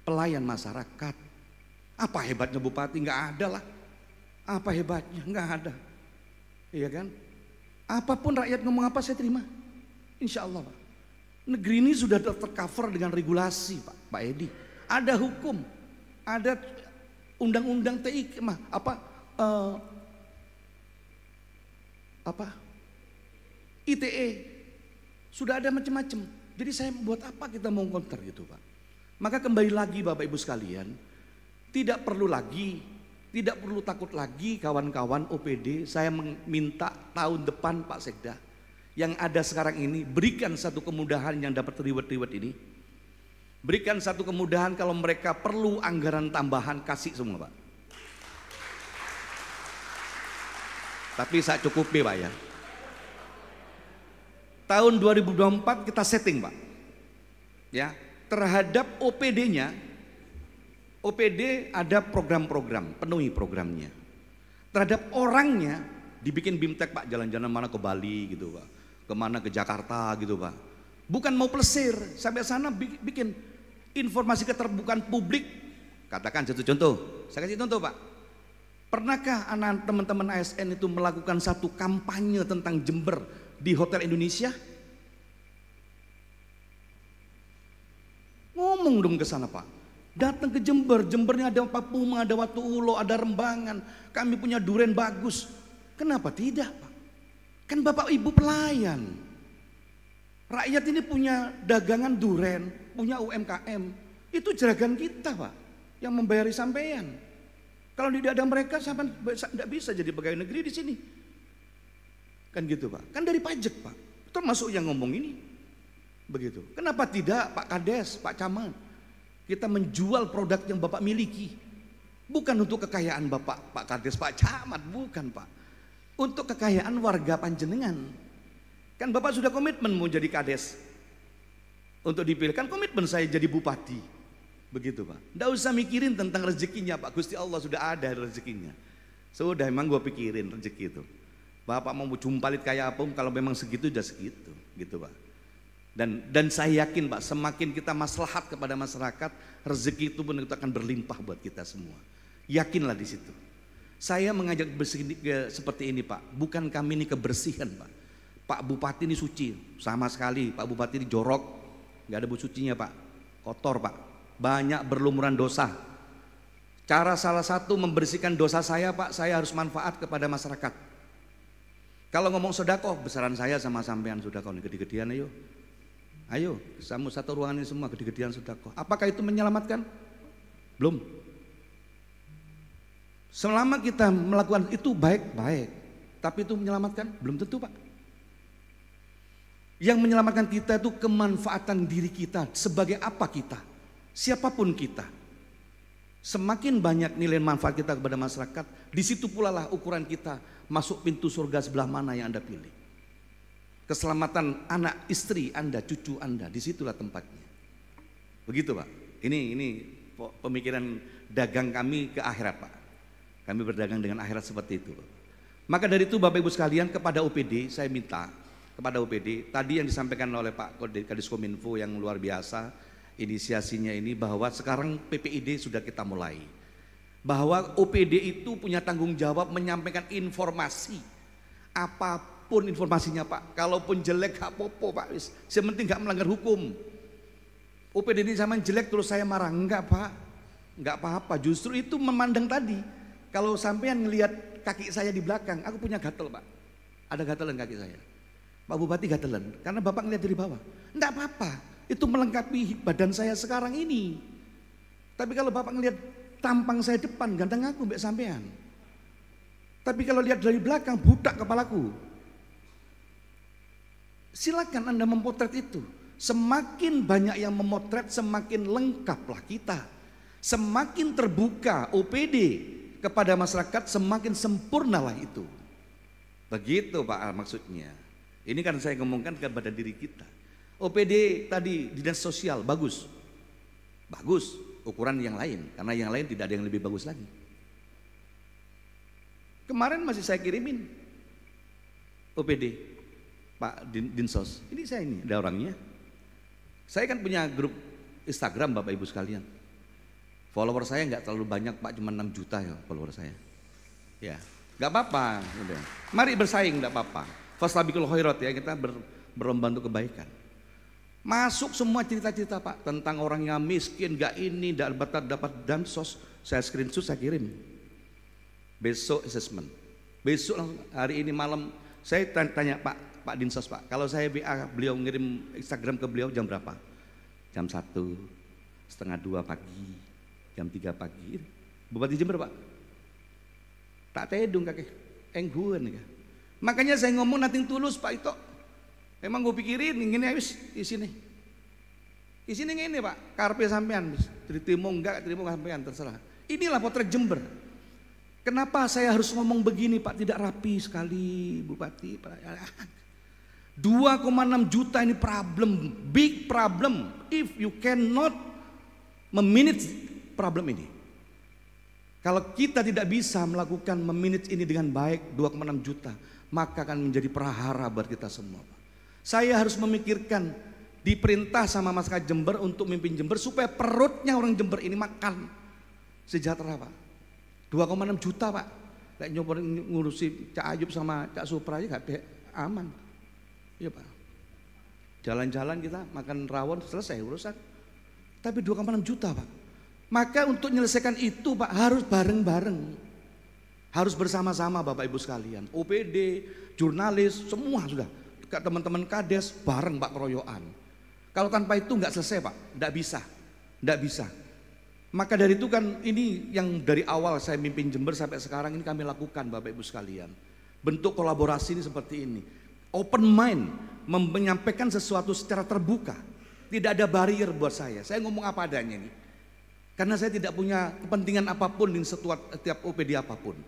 Pelayan masyarakat. Apa hebatnya Bupati? Nggak ada lah. Apa hebatnya? Nggak ada. Iya kan? Apapun rakyat ngomong apa saya terima. Insya Allah Pak. Negeri ini sudah tercover dengan regulasi Pak Edi. Ada hukum, ada undang-undang TI, ITE, sudah ada macam-macam. Jadi saya buat apa kita mau counter gitu Pak. Maka kembali lagi Bapak Ibu sekalian, tidak perlu takut lagi kawan-kawan OPD. Saya meminta tahun depan Pak Sekda, yang ada sekarang ini, berikan satu kemudahan yang dapat reward ini. Berikan satu kemudahan kalau mereka perlu anggaran tambahan, kasih semua Pak. Tapi saya cukupi Pak ya. Tahun 2024 kita setting Pak. Ya, terhadap OPD-nya, OPD ada program-program, penuhi programnya. Terhadap orangnya dibikin BIMTEK Pak, jalan-jalan mana ke Bali gitu Pak. Kemana ke Jakarta gitu Pak. Bukan mau plesir, sampai sana bikin informasi keterbukaan publik. Katakan satu contoh, saya kasih contoh Pak. Pernahkah anak teman-teman ASN itu melakukan satu kampanye tentang Jember di Hotel Indonesia? Ngomong dong ke sana Pak. Datang ke Jember, Jembernya ada Papuma, ada Watu Ulo, ada Rembangan. Kami punya duren bagus. Kenapa tidak Pak? Kan Bapak Ibu pelayan. Rakyat ini punya dagangan duren, punya UMKM. Itu jeragan kita Pak, yang membayari sampean. Kalau tidak ada mereka, sampean tidak bisa jadi pegawai negeri di sini. Kan gitu Pak, kan dari pajak Pak. Termasuk yang ngomong ini. Begitu. Kenapa tidak Pak Kades, Pak Camat? Kita menjual produk yang Bapak miliki. Bukan untuk kekayaan Bapak, Pak Kades, Pak Camat, bukan Pak. Untuk kekayaan warga panjenengan. Kan Bapak sudah komitmen mau jadi kades. Untuk dipilih, kan komitmen saya jadi bupati. Begitu Pak. Nggak usah mikirin tentang rezekinya Pak. Gusti Allah sudah ada rezekinya. Sudah emang gue pikirin rezeki itu. Bapak mau jumpalit kayak apa, kalau memang segitu udah segitu. Gitu Pak. Dan saya yakin Pak, semakin kita maslahat kepada masyarakat, rezeki itu pun itu akan berlimpah buat kita semua. Yakinlah di situ. Saya mengajak seperti ini Pak, bukan kami ini kebersihan Pak. Pak Bupati ini suci, sama sekali Pak Bupati ini jorok, nggak ada sucinya Pak, kotor Pak, banyak berlumuran dosa. Cara salah satu membersihkan dosa saya Pak, saya harus manfaat kepada masyarakat. Kalau ngomong sedekah, besaran saya sama sampean sedekah nih gede-gedean ayo. Ayo, sama satu ruangan ini semua gede-gedean sedekah. Apakah itu menyelamatkan? Belum. Selama kita melakukan itu baik-baik, tapi itu menyelamatkan? Belum tentu Pak. Yang menyelamatkan kita itu kemanfaatan diri kita. Sebagai apa kita? Siapapun kita. Semakin banyak nilai manfaat kita kepada masyarakat, di situ pula lah ukuran kita masuk pintu surga sebelah mana yang Anda pilih. Keselamatan anak, istri Anda, cucu Anda, disitulah tempatnya. Begitu Pak. Ini pemikiran dagang kami ke akhirat Pak. Kami berdagang dengan akhirat seperti itu. Maka dari itu Bapak Ibu sekalian, kepada OPD saya minta, kepada OPD tadi yang disampaikan oleh Pak Kadiskominfo yang luar biasa inisiasinya ini, bahwa sekarang PPID sudah kita mulai. Bahwa OPD itu punya tanggung jawab menyampaikan informasi. Apapun informasinya Pak, kalaupun jelek gak apa-apa Pak, yang penting gak melanggar hukum. OPD ini sama jelek terus saya marah, enggak Pak, enggak apa-apa. Justru itu memandang tadi. Kalau sampean ngelihat kaki saya di belakang, aku punya gatel Pak. Ada gatelan kaki saya. Pak Bupati gatelan, karena Bapak ngelihat dari bawah. Enggak apa-apa, itu melengkapi badan saya sekarang ini. Tapi kalau Bapak ngelihat tampang saya depan, ganteng aku mbak sampean. Tapi kalau lihat dari belakang, budak kepalaku. Silakan Anda memotret itu. Semakin banyak yang memotret, semakin lengkaplah kita. Semakin terbuka OPD kepada masyarakat, semakin sempurnalah itu. Begitu Pak maksudnya. Ini kan saya ngomongkan kepada diri kita. OPD tadi dinas sosial bagus. Bagus ukuran yang lain, karena yang lain tidak ada yang lebih bagus lagi. Kemarin masih saya kirimin OPD Pak Dinsos. Ini saya ini ada orangnya. Saya kan punya grup Instagram Bapak Ibu sekalian. Follower saya nggak terlalu banyak Pak, cuma 6 juta ya follower saya. Ya, nggak apa-apa. Udah. Mari bersaing, nggak apa-apa. Fastabiqul khairat ya, kita berlomba untuk kebaikan. Masuk semua cerita-cerita Pak tentang orang yang miskin, nggak ini, dapat dansos. Saya screenshot, saya kirim. Besok assessment. Besok langsung hari ini malam saya tanya Pak Dinsos Pak, kalau saya WA beliau ngirim Instagram ke beliau jam berapa? Jam 1, setengah 2 pagi, jam 3 pagi. Bupati Jember Pak, tak tedung kakek, engguan ya. Makanya saya ngomong nating tulus Pak itu. Emang gue pikirin ingin habis di sini. Di sini ini Pak, karpe sampean, diterima enggak, terima sampean terserah. Inilah potret Jember. Kenapa saya harus ngomong begini Pak? Tidak rapi sekali Bupati. 2,6 juta ini problem, big problem. If you cannot memanage problem ini. Kalau kita tidak bisa melakukan memanage ini dengan baik, 2,6 juta, maka akan menjadi prahara buat kita semua Pak. Saya harus memikirkan, diperintah sama masyarakat Jember untuk memimpin Jember supaya perutnya orang Jember ini makan sejahtera Pak. 2,6 juta Pak. Kayak nyoba ngurusi Cak Ayub sama Cak Supra aja gak aman. Iya Pak. Jalan-jalan kita makan rawon selesai urusan. Tapi 2,6 juta Pak. Maka untuk menyelesaikan itu Pak harus bareng-bareng. Harus bersama-sama Bapak Ibu sekalian. OPD, jurnalis, semua sudah. Teman-teman Kades bareng Pak keroyokan. Kalau tanpa itu nggak selesai Pak, nggak bisa, nggak bisa. Maka dari itu kan ini yang dari awal saya mimpin Jember sampai sekarang ini kami lakukan Bapak Ibu sekalian. Bentuk kolaborasi ini seperti ini. Open mind, menyampaikan sesuatu secara terbuka. Tidak ada barrier buat saya ngomong apa adanya nih. Karena saya tidak punya kepentingan apapun di setiap OPD apapun.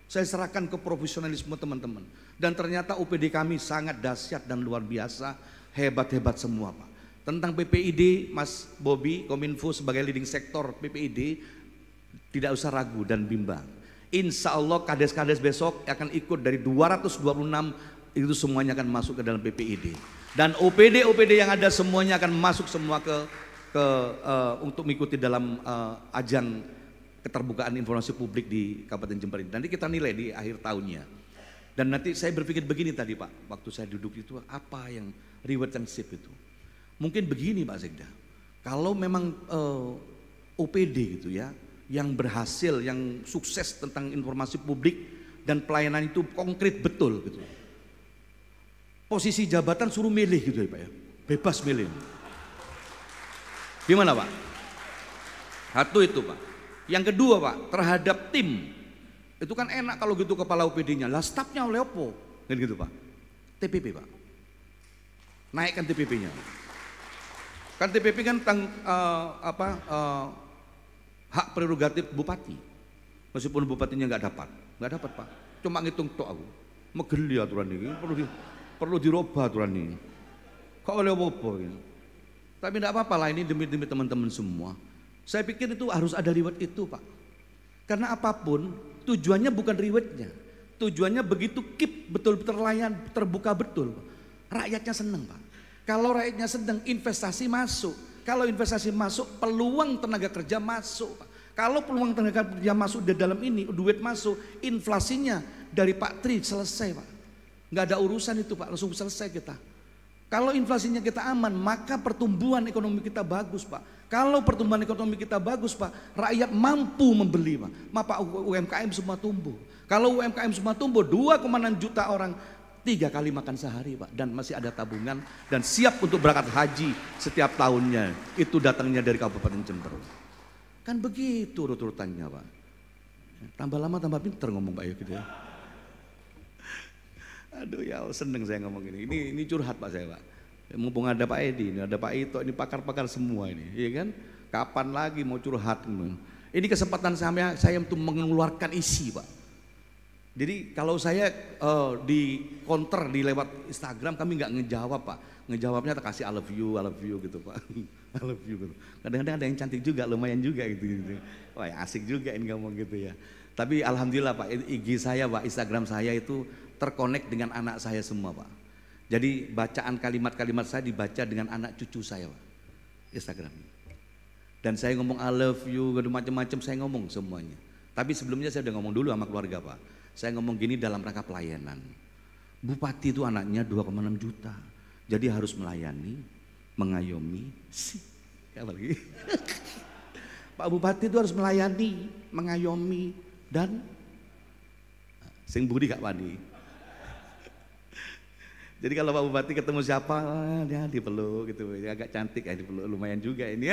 Saya serahkan ke profesionalisme teman-teman. Dan ternyata OPD kami sangat dahsyat dan luar biasa, hebat-hebat semua Pak. Tentang PPID, Mas Bobi, Kominfo sebagai leading sektor PPID, tidak usah ragu dan bimbang. Insya Allah kades-kades besok akan ikut dari 226, itu semuanya akan masuk ke dalam PPID. Dan OPD-OPD yang ada semuanya akan masuk semua untuk mengikuti dalam ajang keterbukaan informasi publik di Kabupaten Jember ini. Nanti kita nilai di akhir tahunnya. Dan nanti saya berpikir begini tadi Pak, waktu saya duduk itu apa yang reward and sip itu. Mungkin begini Pak Sekda, kalau memang OPD gitu ya, yang berhasil, yang sukses tentang informasi publik dan pelayanan itu konkret betul gitu. Posisi jabatan suruh milih gitu ya Pak ya, bebas milih. Gimana Pak? Satu itu Pak. Yang kedua Pak, terhadap tim, itu kan enak kalau gitu kepala OPD-nya, lah stafnya oleh opo, gitu Pak. TPP Pak, naikkan TPP-nya. Kan TPP kan hak prerogatif bupati. Meskipun bupatinya nggak dapat Pak. Cuma ngitung tok aku. Megeli aturan ini, perlu dirubah aturan ini. Kok oleh apa gitu. Tapi enggak apa-apa lah, ini demi teman-teman semua. Saya pikir itu harus ada reward itu Pak. Karena apapun tujuannya bukan rewardnya. Tujuannya begitu keep betul-betul layan, terbuka betul. Rakyatnya senang Pak. Kalau rakyatnya sedang, investasi masuk. Kalau investasi masuk, peluang tenaga kerja masuk. Kalau peluang tenaga kerja masuk di dalam ini, duit masuk, inflasinya dari Pak Tri selesai Pak. Nggak ada urusan itu Pak, langsung selesai kita. Kalau inflasinya kita aman, maka pertumbuhan ekonomi kita bagus Pak. Kalau pertumbuhan ekonomi kita bagus Pak, rakyat mampu membeli Pak. Maka UMKM semua tumbuh. Kalau UMKM semua tumbuh, 2,6 juta orang 3 kali makan sehari Pak, dan masih ada tabungan dan siap untuk berangkat haji setiap tahunnya. Itu datangnya dari Kabupaten Jember. Kan begitu urut-urutannya Pak. Tambah lama tambah pinter ngomong Pak ya gitu ya. Aduh ya Allah, seneng saya ngomong ini. Ini curhat Pak saya Pak. Mumpung ada Pak Edi, ini ada Pak Ito, ini pakar-pakar semua ini, iya kan? Kapan lagi mau curhat? Ini kesempatan saya untuk mengeluarkan isi Pak. Jadi kalau saya di counter di lewat Instagram kami nggak ngejawab Pak, ngejawabnya tak kasih I love you gitu Pak, I love you gitu. Kadang-kadang ada yang cantik juga, lumayan juga gitu. Wah ya asik juga ini ngomong gitu ya. Tapi alhamdulillah Pak, IG saya Pak, Instagram saya itu terkonek dengan anak saya semua Pak. Jadi bacaan kalimat-kalimat saya dibaca dengan anak cucu saya Pak, Instagram. Dan saya ngomong I love you, macam-macam saya ngomong semuanya. Tapi sebelumnya saya udah ngomong dulu sama keluarga Pak. Saya ngomong gini dalam rangka pelayanan. Bupati itu anaknya 2,6 juta. Jadi harus melayani, mengayomi, apa lagi? Pak Bupati itu harus melayani, mengayomi, dan sing budi gak wani. Jadi kalau Pak Bupati ketemu siapa, dia dipeluk gitu, agak cantik ya dipeluk, lumayan juga ini.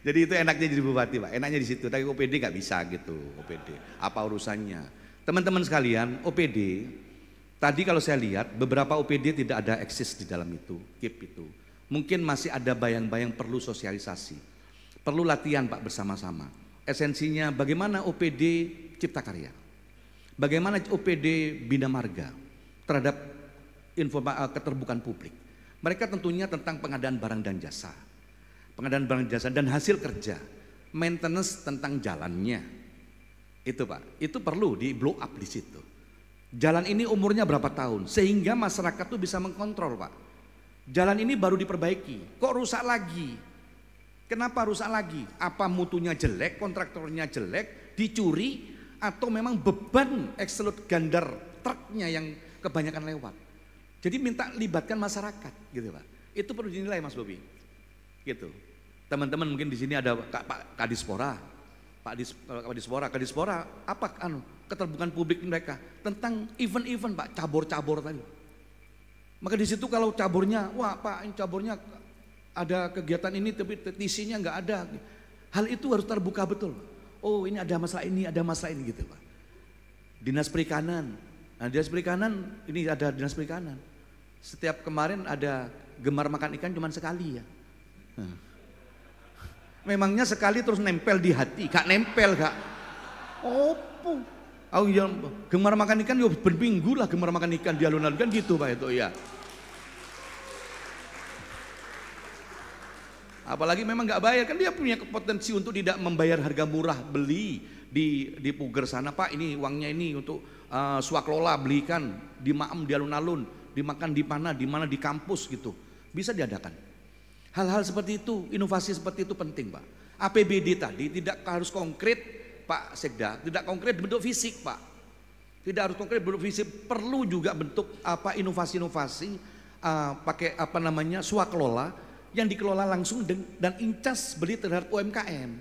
Jadi itu enaknya jadi bupati Pak, enaknya di situ. Tapi OPD nggak bisa gitu, OPD. Apa urusannya? Teman-teman sekalian, OPD tadi kalau saya lihat beberapa OPD tidak ada eksis di dalam itu, KIP itu. Mungkin masih ada bayang-bayang perlu sosialisasi, perlu latihan Pak bersama-sama. Esensinya bagaimana OPD Cipta Karya, bagaimana OPD Bina Marga terhadap keterbukaan publik. Mereka tentunya tentang pengadaan barang dan jasa. Pengadaan barang jasa dan hasil kerja, maintenance tentang jalannya, itu Pak, itu perlu di blow up di situ. Jalan ini umurnya berapa tahun, sehingga masyarakat tuh bisa mengkontrol Pak. Jalan ini baru diperbaiki, kok rusak lagi? Kenapa rusak lagi? Apa mutunya jelek, kontraktornya jelek, dicuri, atau memang beban exhaust gandar truknya yang kebanyakan lewat? Jadi minta libatkan masyarakat, gitu Pak. Itu perlu dinilai Mas Bobi. Gitu. Teman-teman mungkin di sini ada Pak Kadispora, Kadispora apa keterbukaan publik mereka tentang event-event Pak, cabur-cabur tadi. Maka di situ kalau caburnya, wah Pak ini caburnya ada kegiatan ini tapi isinya nggak ada. Hal itu harus terbuka betul. Oh ini ada masalah ini gitu Pak. Dinas Perikanan, nah Dinas Perikanan ini ada Dinas Perikanan. Setiap kemarin ada gemar makan ikan cuma sekali ya. Memangnya sekali terus nempel di hati, gak nempel gak? Opo? Oh iya, gemar makan ikan ya berminggu lah gemar makan ikan di alun-alun kan gitu Pak itu ya. Apalagi memang nggak bayar kan dia punya potensi untuk tidak membayar harga murah beli di Puger sana Pak ini uangnya ini untuk swaklola belikan di Maem di alun-alun dimakan di mana di kampus gitu bisa diadakan. Hal-hal seperti itu, inovasi seperti itu penting Pak. APBD tadi tidak harus konkret Pak Sekda, tidak konkret bentuk fisik Pak. Tidak harus konkret bentuk fisik, perlu juga bentuk apa inovasi-inovasi pakai apa namanya swaklola yang dikelola langsung dan incas beli terhadap UMKM.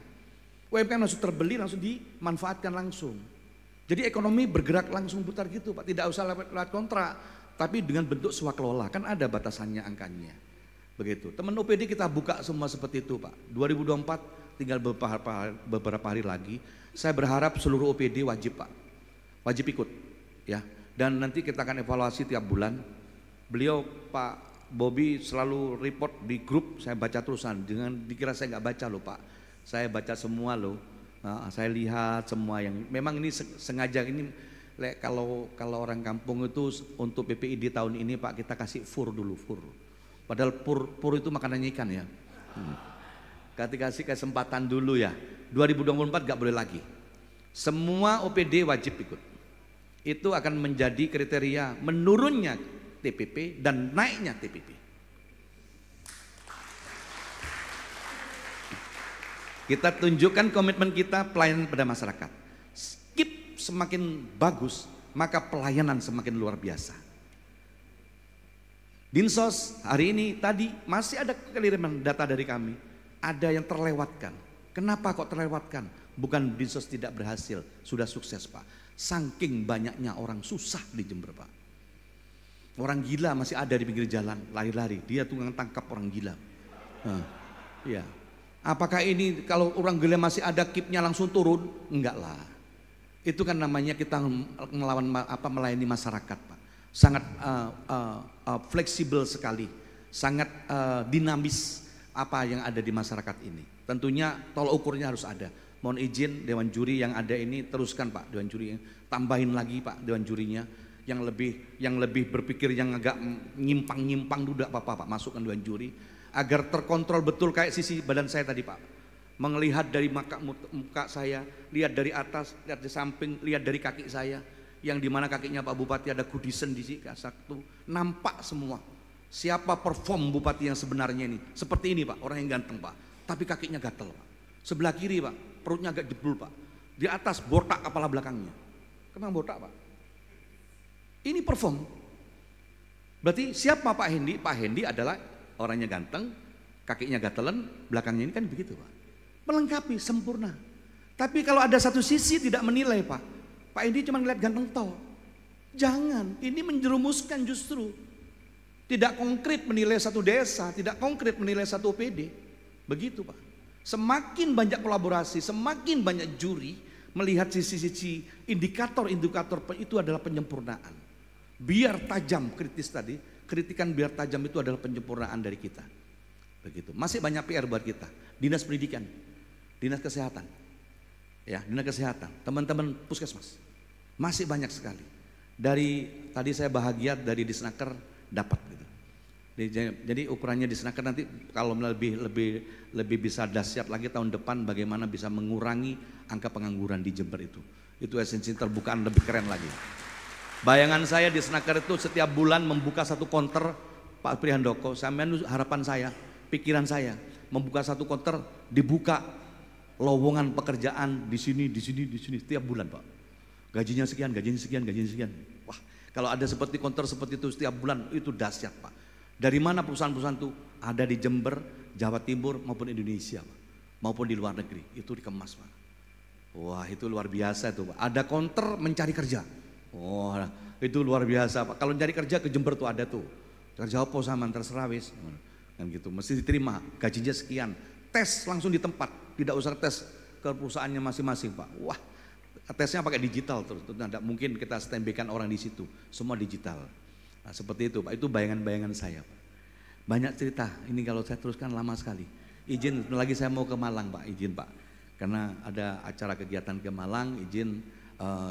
UMKM langsung terbeli, langsung dimanfaatkan langsung. Jadi ekonomi bergerak langsung putar gitu Pak, tidak usah lewat kontrak, tapi dengan bentuk swaklola, kan ada batasannya angkanya. Begitu, teman OPD kita buka semua seperti itu Pak. 2024 tinggal beberapa hari lagi. Saya berharap seluruh OPD wajib Pak, wajib ikut ya. Dan nanti kita akan evaluasi tiap bulan. Beliau Pak Bobi selalu report di grup, saya baca terusan. Jangan dikira saya nggak baca loh Pak, saya baca semua loh. Nah, saya lihat semua yang memang ini sengaja ini. Kalau orang kampung itu untuk PPID tahun ini Pak kita kasih fur dulu fur. Padahal pur itu makanannya ikan ya. Kasih kesempatan dulu ya. 2024 gak boleh lagi. Semua OPD wajib ikut. Itu akan menjadi kriteria menurunnya TPP dan naiknya TPP. Kita tunjukkan komitmen kita pelayanan pada masyarakat. Skip semakin bagus, maka pelayanan semakin luar biasa. Dinsos hari ini tadi masih ada kiriman data dari kami, ada yang terlewatkan. Kenapa kok terlewatkan? Bukan Dinsos tidak berhasil, sudah sukses Pak. Saking banyaknya orang susah di Jember Pak. Orang gila masih ada di pinggir jalan, lari-lari. Dia tukang tangkap orang gila. Ya. Apakah ini kalau orang gila masih ada kipnya langsung turun? Enggak lah. Itu kan namanya kita melawan melayani masyarakat Pak. sangat fleksibel sekali, sangat dinamis apa yang ada di masyarakat ini. Tentunya tolak ukurnya harus ada. Mohon izin Dewan Juri yang ada ini teruskan Pak Dewan Juri, tambahin lagi Pak Dewan Jurinya yang lebih berpikir yang agak nyimpang-nyimpang tidak apa-apa Pak, masukkan Dewan Juri agar terkontrol betul kayak sisi badan saya tadi Pak. Melihat dari muka saya, lihat dari atas, lihat di samping, lihat dari kaki saya, yang dimana kakinya Pak Bupati ada kudisen di sini, satu nampak semua. Siapa perform Bupati yang sebenarnya ini? Seperti ini Pak, orang yang ganteng Pak, tapi kakinya gatel Pak. Sebelah kiri Pak, perutnya agak jebol Pak. Di atas botak kepala belakangnya. Kenapa botak Pak? Ini perform. Berarti siapa Pak Hendi? Pak Hendi adalah orangnya ganteng, kakinya gatelan, belakangnya ini kan begitu Pak. Melengkapi, sempurna. Tapi kalau ada satu sisi tidak menilai Pak. Pak Hendi cuma ngeliat ganteng toh. Jangan, ini menjerumuskan justru. Tidak konkret menilai satu desa, tidak konkret menilai satu OPD. Begitu Pak. Semakin banyak kolaborasi, semakin banyak juri melihat sisi-sisi indikator-indikator itu adalah penyempurnaan. Biar tajam kritis tadi, kritikan biar tajam itu adalah penyempurnaan dari kita. Begitu. Masih banyak PR buat kita. Dinas Pendidikan, Dinas Kesehatan, ya Dinas Kesehatan, teman-teman puskesmas, masih banyak sekali. Dari tadi saya bahagia dari Disnaker dapat gitu. Jadi ukurannya Disnaker nanti kalau lebih bisa dahsyat lagi tahun depan bagaimana bisa mengurangi angka pengangguran di Jember itu. Itu esensi terbukaan lebih keren lagi. Bayangan saya Disnaker itu setiap bulan membuka satu konter Pak Prihandoko. Harapan saya, pikiran saya membuka satu konter, dibuka lowongan pekerjaan di sini setiap bulan Pak. Gajinya sekian, gajinya sekian, gajinya sekian. Wah, kalau ada seperti konter seperti itu setiap bulan itu dahsyat Pak. Dari mana perusahaan-perusahaan itu? Ada di Jember, Jawa Timur maupun Indonesia Pak. Maupun di luar negeri, itu dikemas Pak. Wah, itu luar biasa itu Pak. Ada konter mencari kerja. Oh, itu luar biasa Pak. Kalau cari kerja ke Jember tuh ada tuh. Kerja apa sama terserah wis. Kan gitu, mesti diterima, gajinya sekian. Tes langsung di tempat, tidak usah tes ke perusahaannya masing-masing Pak. Wah, tesnya pakai digital terus. Tidak mungkin kita standby-kan orang di situ. Semua digital. Nah, seperti itu Pak. Itu bayangan-bayangan saya Pak. Banyak cerita. Ini kalau saya teruskan lama sekali. Izin lagi saya mau ke Malang Pak, izin Pak. Karena ada acara kegiatan ke Malang, izin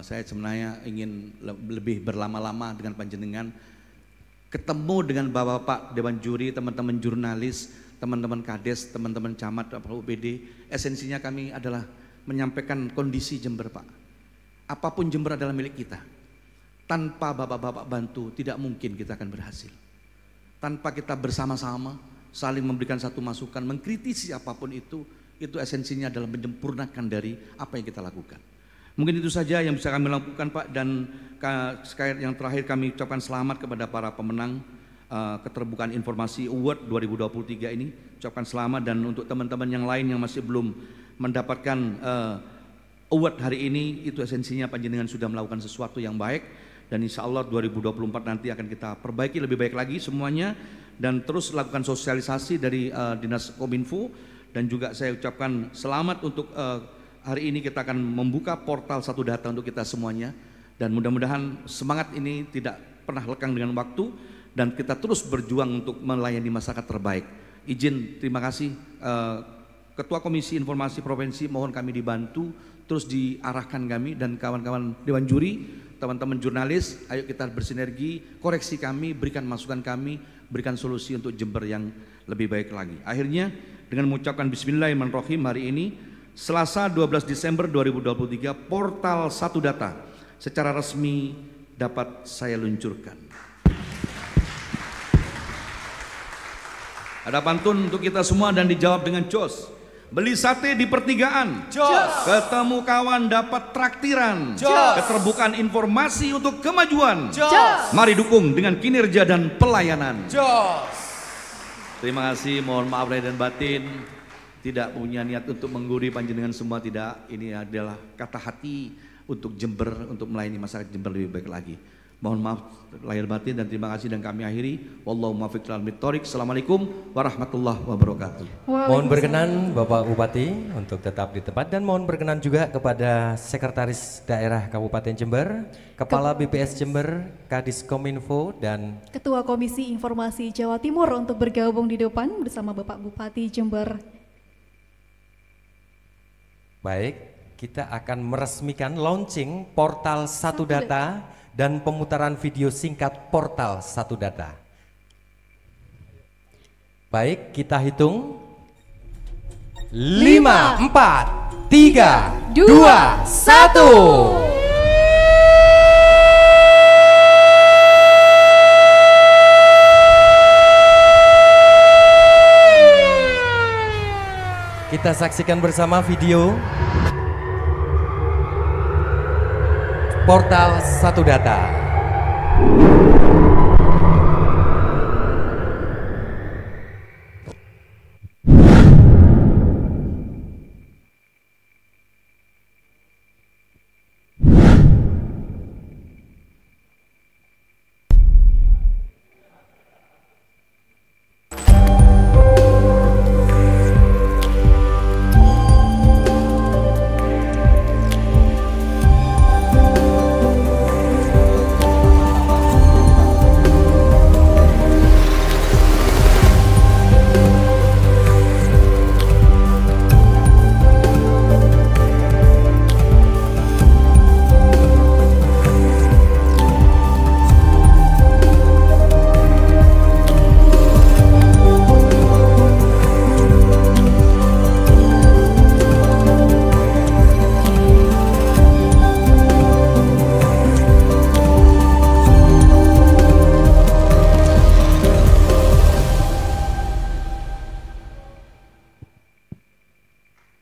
saya sebenarnya ingin lebih berlama-lama dengan panjenengan, ketemu dengan bapak-bapak Dewan Juri, teman-teman jurnalis, teman-teman kades, teman-teman camat, UPD. Esensinya kami adalah menyampaikan kondisi Jember Pak. Apapun Jember adalah milik kita. Tanpa bapak-bapak bantu tidak mungkin kita akan berhasil. Tanpa kita bersama-sama saling memberikan satu masukan, mengkritisi apapun itu esensinya adalah menyempurnakan dari apa yang kita lakukan. Mungkin itu saja yang bisa kami lakukan Pak, dan yang terakhir kami ucapkan selamat kepada para pemenang Keterbukaan Informasi Award 2023 ini. Ucapkan selamat, dan untuk teman-teman yang lain yang masih belum mendapatkan award hari ini, itu esensinya panjenengan sudah melakukan sesuatu yang baik, dan insya Allah 2024 nanti akan kita perbaiki lebih baik lagi semuanya, dan terus lakukan sosialisasi dari Dinas Kominfo. Dan juga saya ucapkan selamat untuk hari ini kita akan membuka portal satu data untuk kita semuanya, dan mudah-mudahan semangat ini tidak pernah lekang dengan waktu, dan kita terus berjuang untuk melayani masyarakat terbaik. Izin terima kasih Ketua Komisi Informasi Provinsi, mohon kami dibantu terus diarahkan kami dan kawan-kawan Dewan Juri, teman-teman jurnalis, ayo kita bersinergi, koreksi kami, berikan masukan kami, berikan solusi untuk Jember yang lebih baik lagi. Akhirnya dengan mengucapkan Bismillahirrahmanirrahim, hari ini Selasa 12 Desember 2023 portal Satu Data secara resmi dapat saya luncurkan. Ada pantun untuk kita semua dan dijawab dengan jos. Beli sate di pertigaan, jos. Ketemu kawan dapat traktiran, jos. Keterbukaan informasi untuk kemajuan, jos. Mari dukung dengan kinerja dan pelayanan, jos. Terima kasih, mohon maaf lahir dan batin. Tidak punya niat untuk menggurui panjenengan semua, tidak. Ini adalah kata hati untuk Jember, untuk melayani masyarakat Jember lebih baik lagi. Mohon maaf lahir batin dan terima kasih, dan kami akhiri. Wallahu muwaffiq lil thoriq. Assalamualaikum warahmatullahi wabarakatuh. Mohon berkenan Bapak Bupati untuk tetap di tempat, dan mohon berkenan juga kepada Sekretaris Daerah Kabupaten Jember, Kepala BPS Jember, Kadiskominfo, dan Ketua Komisi Informasi Jawa Timur untuk bergabung di depan bersama Bapak Bupati Jember. Baik, kita akan meresmikan launching portal Satu Data dan pemutaran video singkat portal Satu Data. Baik, kita hitung 5, 4, 3, 2, 1. Kita saksikan bersama video portal Satu Data.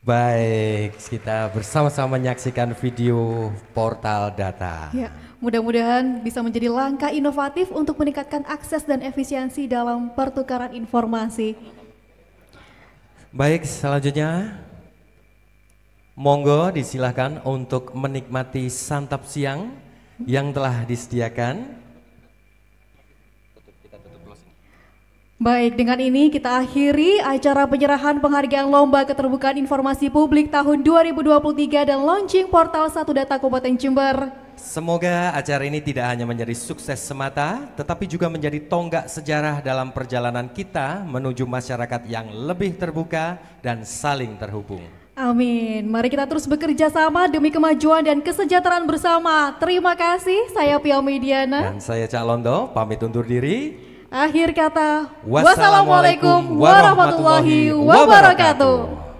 Baik, kita bersama-sama menyaksikan video portal data. Ya, mudah-mudahan bisa menjadi langkah inovatif untuk meningkatkan akses dan efisiensi dalam pertukaran informasi. Baik, selanjutnya monggo disilahkan untuk menikmati santap siang yang telah disediakan. Baik, dengan ini kita akhiri acara penyerahan penghargaan Lomba Keterbukaan Informasi Publik tahun 2023 dan launching portal Satu Data Kabupaten Jember. Semoga acara ini tidak hanya menjadi sukses semata, tetapi juga menjadi tonggak sejarah dalam perjalanan kita menuju masyarakat yang lebih terbuka dan saling terhubung. Amin. Mari kita terus bekerja sama demi kemajuan dan kesejahteraan bersama. Terima kasih, saya Pia Mediana. Dan saya Cak Londo, pamit undur diri. Akhir kata, wassalamualaikum warahmatullahi wabarakatuh.